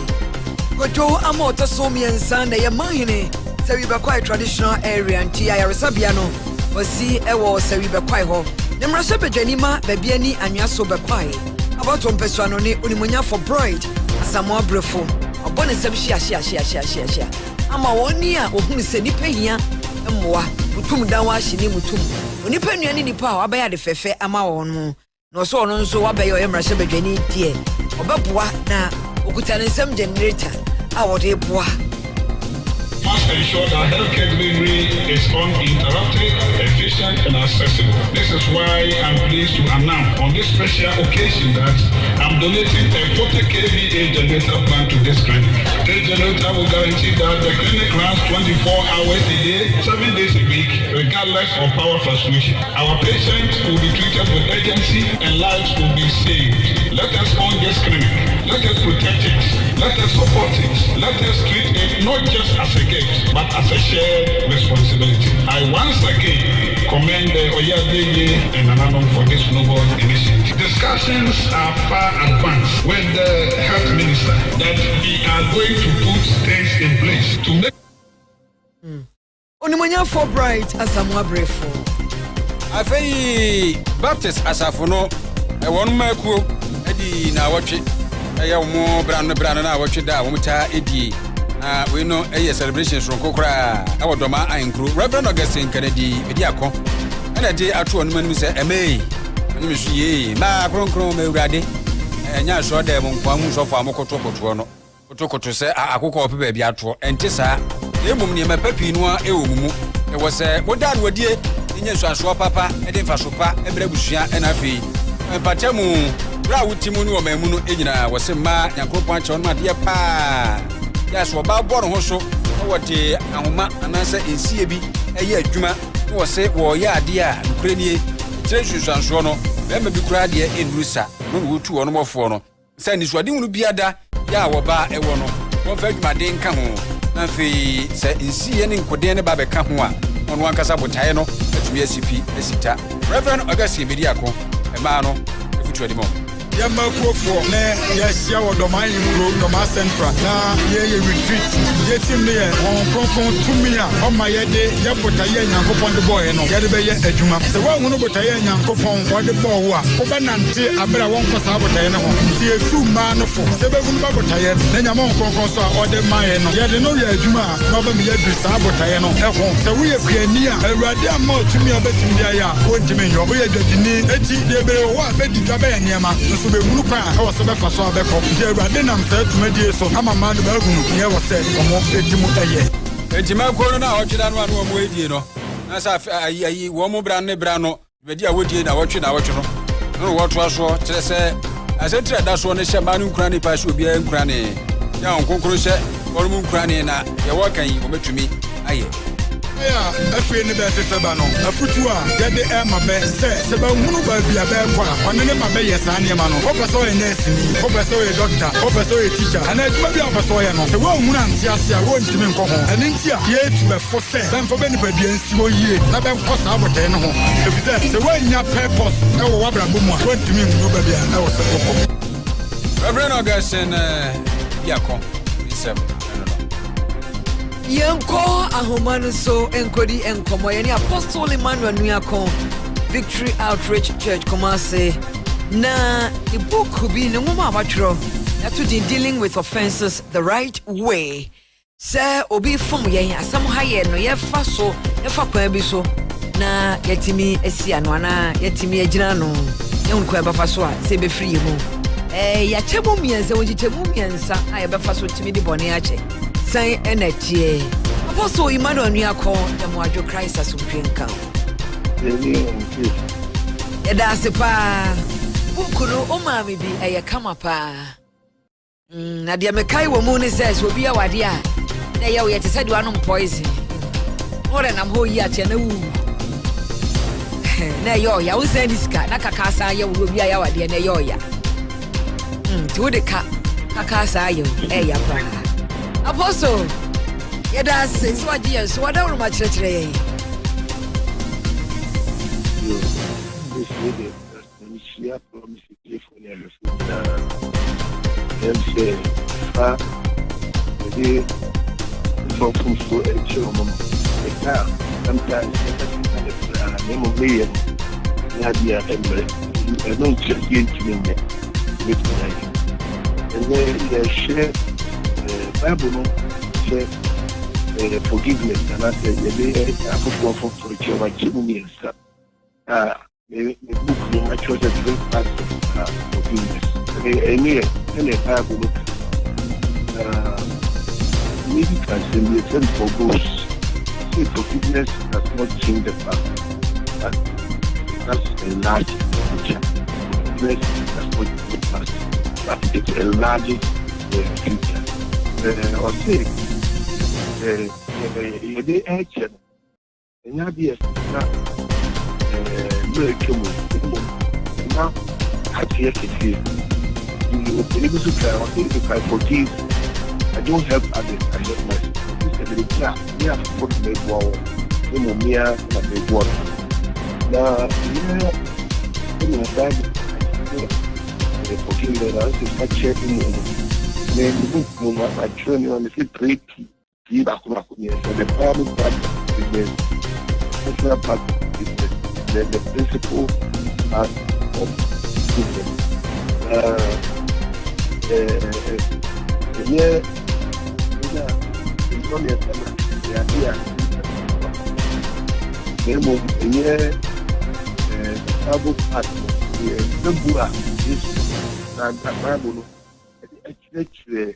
S1: Koto amota somi ensanda ya mahine. Sewi Bekwai traditional area nti ayaresabia no osi ewo Sewi Bekwai ho ne mrasha bedwanima baby ani Anwa so Bekwai abato mpeswa no ne onimunya for bride asamo abrefo obone sebhia ama woni a ohunu se nipa hia mmoa mutum dan wa hye ni mutum onipa nuane nipa a wabaya de fefe ama won no no so ono nso wabaya o mrasha bedwani die obeboa na okuta nsem generator a wode boa.
S3: Must ensure that healthcare delivery is uninterrupted, efficient, and accessible. This is why I'm pleased to announce on this special occasion that I'm donating a 40 kVA generator plant to this clinic. This generator will guarantee that the clinic runs 24 hours a day, 7 days a week, regardless of power fluctuation. Our patients will be treated with urgency and lives will be saved. Let us own this clinic. Let us protect it. Let us support it. Let us treat it not just as a gift, but as a shared responsibility. I once again commend the Oyadeye and Anandon for this noble initiative. Discussions are far advanced with the health minister that we are going to put things in place to make.
S1: Onimunya for bright asamwa brefo.
S2: Afei Baptist asafono e won makuo edi na wotwe eya wo brano na wotwe da wo mta edi na we no eye celebrations ron kokora awodoma ankru Reverend Augustine Kennedy edi akọ na de ato onum anim se emei onum su ye ma kronkron ma urade enya so da mu nkwa mu so fa amokotokoto no kotokoto se akokọ ope ba bia ato enti sa emum ne mapapi no a ewo mu e wo se modan wadie nye so aso papa e de mfa so pa e bra busua e na afi empatemu bra wutimu ni o mamu no enyina wo se ma yankropon ache no ade pa ya so ba boro ho so wote ahoma anansa ensie bi eye adwuma wo se wo ya ade a nukrenie kire hwehwanso no be ma bi kura de enrusa no wotu wo no mofo no se ni so ade hunu biada ya wo ba e wo no wo fa adwuma de nka ho na fi se ensie ne nkoden ne ba be ka ho a ono wankasa botae no atumi asipi asita Reverend Augustine Mediako e ma no efutu adimo
S4: Yamakuofo, yes, your domain room, Doma Central. Now, ye retreat. Ye team there, on Concon 2 million. On my head, Yapotaya and Yankopon the boy, and Gadabaya Ejuma. The one who Botaya and Yankopon, what the boy, Obanante, Abra won't pass Abotayana. See a 2 man of 7 Babotaya, then Yamon Concon or the Mayan. Yet no Yajuma, Nobam Yadri Sabotayano. So we have near a radium more to me about India. What to me, your way at the knee, they will walk at the Jabanyama. So the Mupa, I was about for so back up. There are then I'm third to media, so I'm a man of Belgium. Never said, I'm off the Timothy.
S2: Jima Corona, or Chidan one way, you know. As I woman Brano, Vedia would you know what you know. No, what was what to say. As I said, that's one is a man who cranny pass will be a cranny. Young Concruse, or Moon Cranny, and you're walking, you come to me. Aye.
S4: Yeah, a friend of the Sabano, a futua, get the Emma best, Sabah Munuba be a bear, one name of Bayas Animano, Opa a nursing, Opa a doctor, Opa a teacher, and I maybe Opa Soyano, the one Munan Siasia won't to me come home, and in here, yet for sale, then for benefit and see what ye, not then cost our 10 home. If that's the way your purpose, no Wabra Buma, went to me, nobody, I was a
S2: Reverend Augustine, Yako,
S1: Yanko ahomanu so enkodi enkomo yani Apostle Emmanuel Nuyako Victory Outreach Church Kumasi na the book could be no mama watro that to dealing with offenses the right way say obi fom yen asam haye no ye fa so ye fa kwa bi so na yetimi esia no na yetimi agina no ye nkwa ba fa so a se be free mu ya chemu mienza woji chemu mienza aye be fa so timi di bone ache Say energy. Apostle Emmanuel Nuyako, the Mojo Christ as Sumpinka. That's a pa. Bukuno, Oma, maybe a kamapa. Nadia Mekai Womuni says, will be a wadia. They are yet said one on poison. More than I'm whole yet, and nay, I was saying this cat, Nakakasa, you will be our dear Nayoya. To the cat, Kakasa, you, eh, Apostle, yeah, that's what years. So I don't much today.
S8: This lady, she has promised to give for them. Them say, the from so a children, the car, sometimes the name of me, Nadia Emre, I don't just get to me with me. And then they share. Bible say forgiveness and I say I put for the children give me and stuff. The book no much was a great part of forgiveness. Any Bible look maybe can say we attend for ghosts. Say forgiveness does not change the past. But that's a large picture. Forgiveness does not change the past. But it enlarges the future. Or say, the action, and now be a miracle. Now, I hear it. You able to try. I think if I forgive, I don't help others, I help myself. We have to put the wall, the wall. Now, in the Bible, I forgive them, I start checking. Then the book will not my training on the 3 P. Back so the problem part of the personal part of business, then the principal part of business. Actually,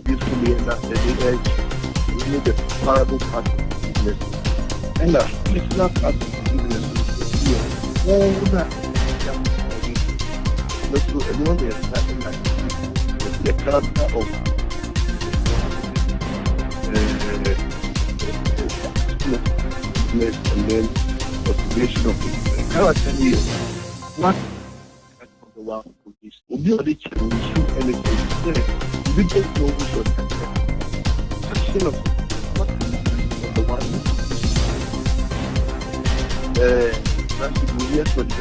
S8: beautifully enough, the edge, we need the parable part of the business. And the personal part of the business is here. All that, so anyone is starting like the character of business and then motivation of the character here. What the one who is the challenge anything. We don't know who's on that. Action of what the one that's the yes for the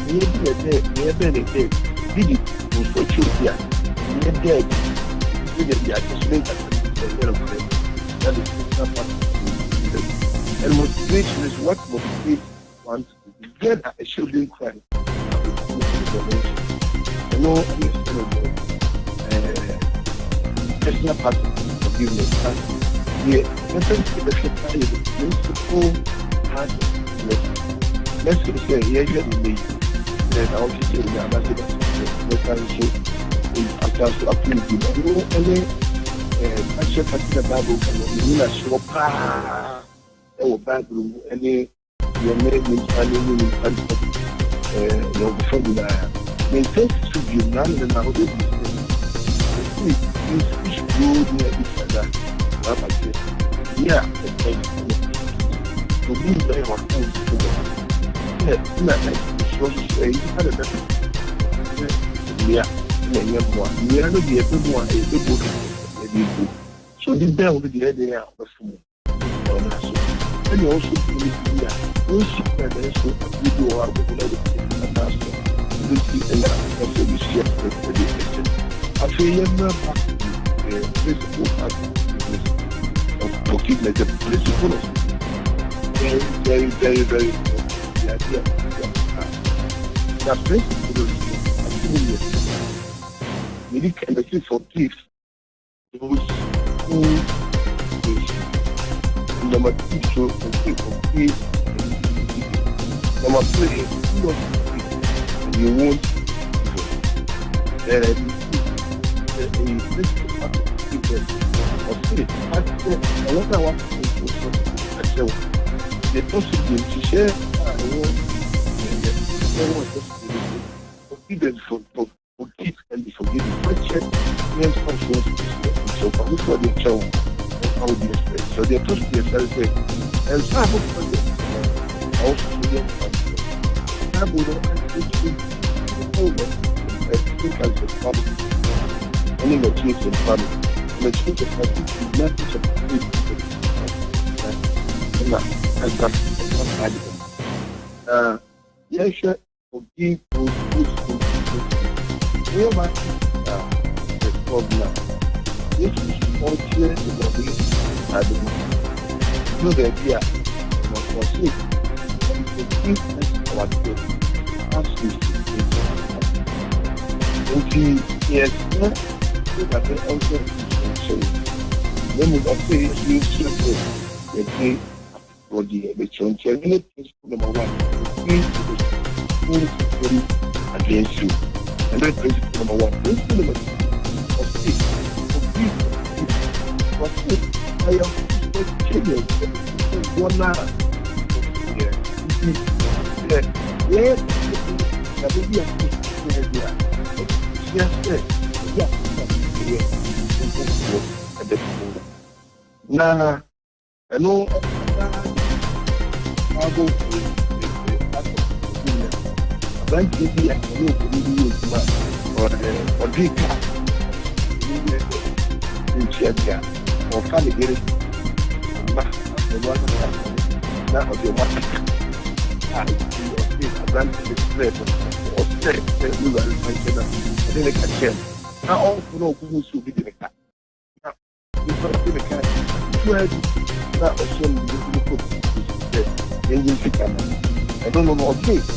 S8: maybe a day, did it for Ethiopia. And then dead. They are just made that that is not part of the and motivation is what motivates one to do. Get a children crime. I know I'm personal part of forgiveness. The essence of the principle has let's say, yeah, you me. Then I also say, yeah, that's it. After so approve you know, actually, the Bible can mean a show or Bible, any your name is family, your formula. The first to be none and now this is good each other. Yeah, to be very much yeah, so this day will be the idea of the phone. And you also believe that those that are so video are with the master. This is a lot of the share with the education. I feel you're not back to the principle of forgiveness, the principle of very important. The idea of that principle is we can actually forgive those who wish. Number 2, show forgive. Number 3, who not forgive and you won't forgive. A principle of forgiveness of faith. Another one is the possibility to share forgiveness for forgive and be forgiven. Check names of those so for who for the child how do you expect? So they are supposed to be say and some of them also to them I would actually over and think as a family. Only the truth in family. The truth of family is not such a big yes, forgive those who we are the problem. This is all clear to the body. I don't know the idea of what we and forgive our children as we speak. Yes, that they also say. Then we also use the day for the children. Number 1, forgive those who against you. And then principle number 1. Principle number 2 of faith. Forgive. I am children. One hour. Now, I know I'll go Bank TV and you or drink in Chedia or family now of your market. I all know who should be the cat. Now, you got the cat. That also I don't know what case.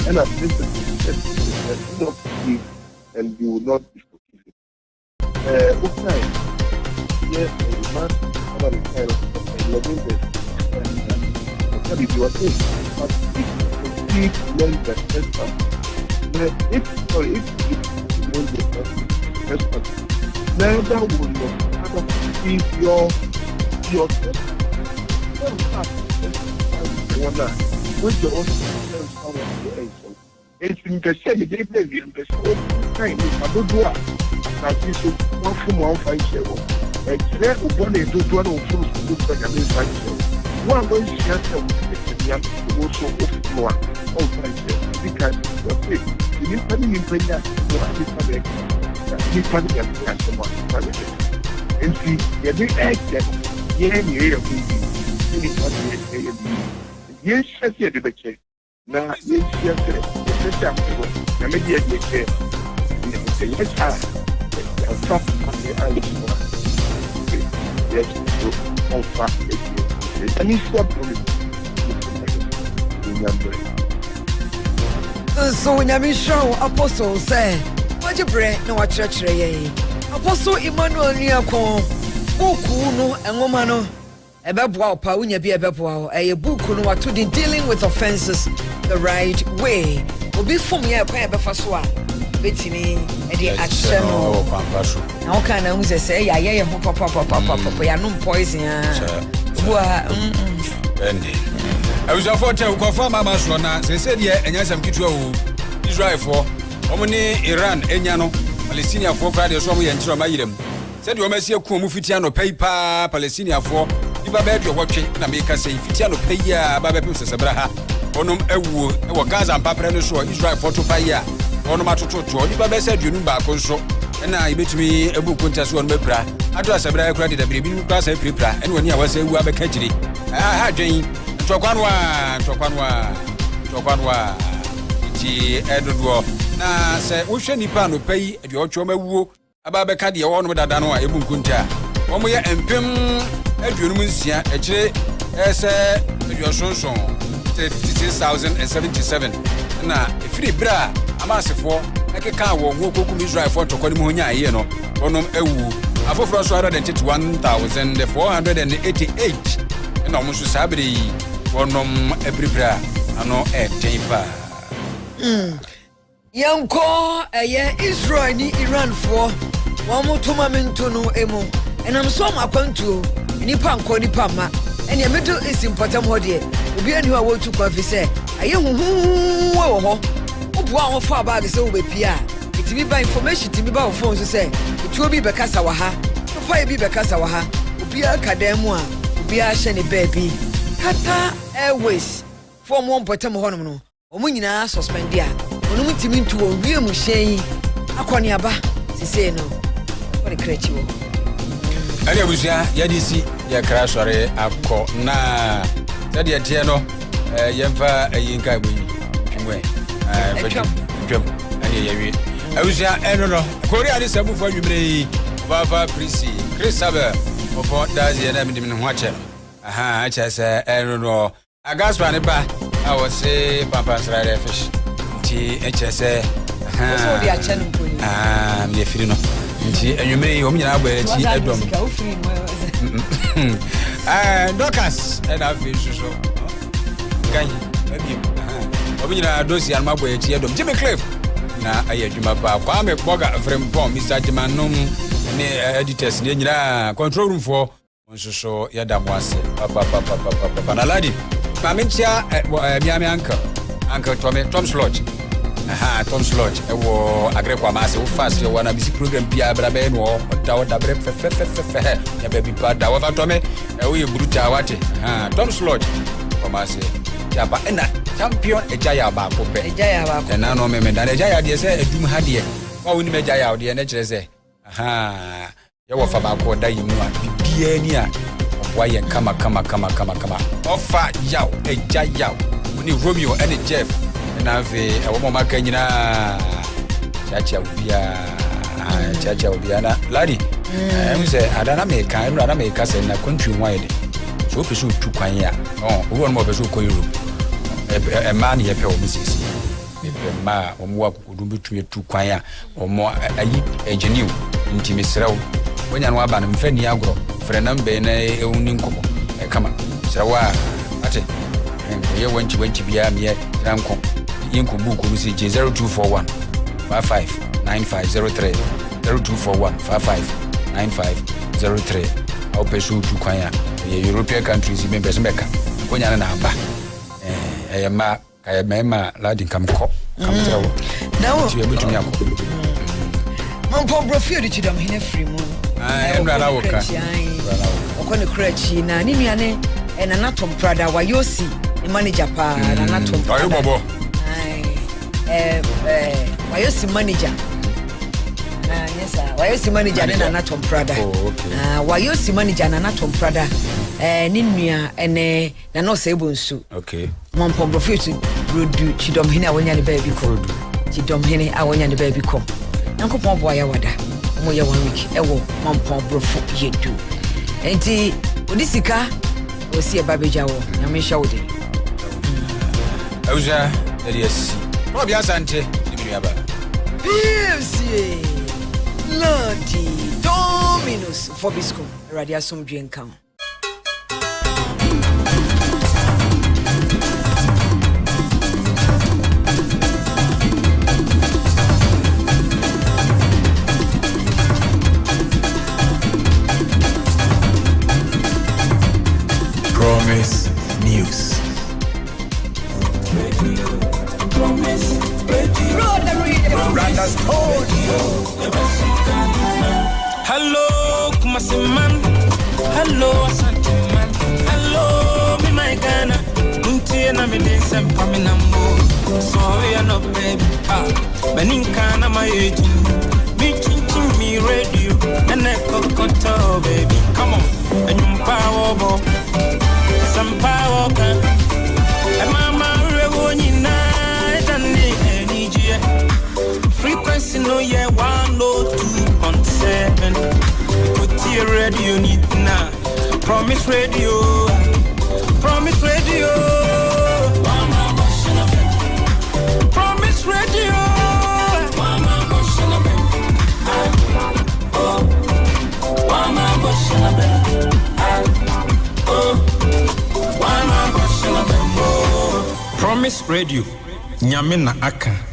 S8: And as this is not forgive and you will not be forgiven. Okay. Yes, you must have a kind of loving this. If you are saying, but if you forgive men that trespass, if you don't get trespass, neither will your father forgive your trespass. When you also tell someone to answer, it's in the same day, in the same time, if I don't do it, I see one from 157. And today, one day, do one of those who look like a new one going to share the young also of more of myself because of it.
S6: nipa ni nipa ya so nipa be nipa ni ya so mo nipa be nti ye be extra ye ni ye ku ni nipa ye shati de be che na ye shati ye shati ko na me ye che ni ye sa ya stop ni ai yes so on fa ani swap
S1: so nyame show apostle say waje bre na wa churchere ye apostle Emmanuel Niako buku no enwoma no ebeboa opa unya bi ebeboa o eye buku no wato di dealing with offenses the right way obi fom ye kwa ebefa so a betini e di action no na o kana mu say ya ye ho papa ya no poison bua
S2: Awuja forte ukofa mama so na sese de enyasam kitu o Israel for omuni Iran enya no Palestinian for krade so mo ye ntiro mayirem se de o masi aku mu fitia no paipa Palestinian for iba be de wotwe na me ka sei fitia no paya ba be pem sesebra ha onom awuo e wo Gaza mpapre no so Israel for to paya onom atototo iba be se duonu ba ko so na ibetumi ebu konta so onom bra ado asebra ya krade da bire bi kra sa pripra ene woni a wasa ewu abeka gire ha dwen Tokwanwa iti edodo na se wohwe nipa no pai de otwoma wuo aba beka de wo no dada no a ebu nkunta wo ye empem aduonum nsia ekire ese aduosonson 56077 na efiri bra amasefo ekeka wo kokum Israel for tokwani mu honya aye no wonom ewu afoforo so 131488 na omusu sabri wonom ebribra ano tempa
S1: yanko eye Israel ni Iran for wo mutuma mento no emu enam so makwantuo nipa nko nipa ma ene Middle East important ho de obi ani wa wotu kwa fi se aye huhu wo ho obua ho fa bag se wo be pia itibi ba information tibi ba wo phone so se etuo bi be kasa wa ha fa bi be kasa wa ha obi akademu a obi a hye ne baby Qatar Airways for one bottom honum no omunyina suspend dia onum timi ntu o wie mu hyen akoni aba sise no for the creative
S2: ali abuzia yadisi ya krasore akọ na tade tie no yemfa ayinka agboyi twemwe twem ali yawi abuzia eno no korea ni sabu fo adwumre baba prisi Chris Saber opo dazi na mi ho ache aha acha se eno no agaspa ne ba I was say papa Israel fish ti eche se aha
S1: so di ache no koni
S2: me firi no nti enwumre o mnyina agba echi edom Docas na fish so ganyi abi o mnyina dosi an magba echi edom Jimmy Cliff na ayadwuma pa kwa me boga frempom Mr. Jimanum ne editors ne nyina control room for onso yada mwase papa na ladi mamentia miami uncle Tom's Lodge aha Tom's Lodge ewo agrekwa mase wo fast yo wana bisi program bia brabe no da bre fe ya baby pada wa fatome wo ye bruta wate aha Tom's Lodge kwa mase ya ba na champion ejaya ba ko pe na no me da ejaya de se edum ha de wa woni me ejaya de na kire se aha ya wo fa ba ko da yimu a bibia ni a wayen kama offer yaw eja yaw oni Romeo and Jeff na ve ewo maka nyina chacha ubia na ladi mse adana meka se na country wide so pesu tu kwan ya wo no pesu ko Europe e man ye pe o misisi ma omwa kodumbi tu kwan ya omo ayi engineer ntimi srew wonya no aba no mfani agro frena mbe na ewuni nkomo kama srewa ate ye wanchi bia me ranko yinku buku musi 0241 559503 0241 559503 au pesu tu kwanya ye European countries members meka wonya na aba ma kaya mema ladi kamko kamtrawo
S1: nawo
S2: tiwe butumi akọ
S1: mampo brofio di chidam hine free mu
S2: emra woka
S1: okone krechi na ni nuane na natom prada wa yosi ni manager pa na natom
S2: ayo bobo
S1: Why you see manager? Yes sir. Why you see manager na Tom Prada?
S2: Oh, okay.
S1: Why you see manager na Tom Prada? Ninua ene na no say bonsu.
S2: Okay.
S1: Mon pombrofit rodu chidom hene awonya ne baby ko. Chidom hene awonya ne baby ko. Yankopon boa ya wada. Mo ye 1 week ewo mon pombrofo yedu. Enti odisika osi e babeja wo. Na me hwa wo de.
S2: Auja, yes. No bia sante, ni aba.
S1: PFC Lodi Dominus Fobisco Radio Somdwen kan.
S7: Promise News.
S22: Hello, Kumasiman. Hello, Asantiman. Hello, me my Ghana. Unti na me dance and paminambo. Sorry, I no baby. Beninka na my age. Me chin me radio. And I cocoto, baby. Come on, and you power bo. Some power can. And mama rewoni night and energy. Frequency no yeah 102.7. Put your radio need now. Promise radio. Promise radio. Promise radio. Promise radio. Nyame na aka.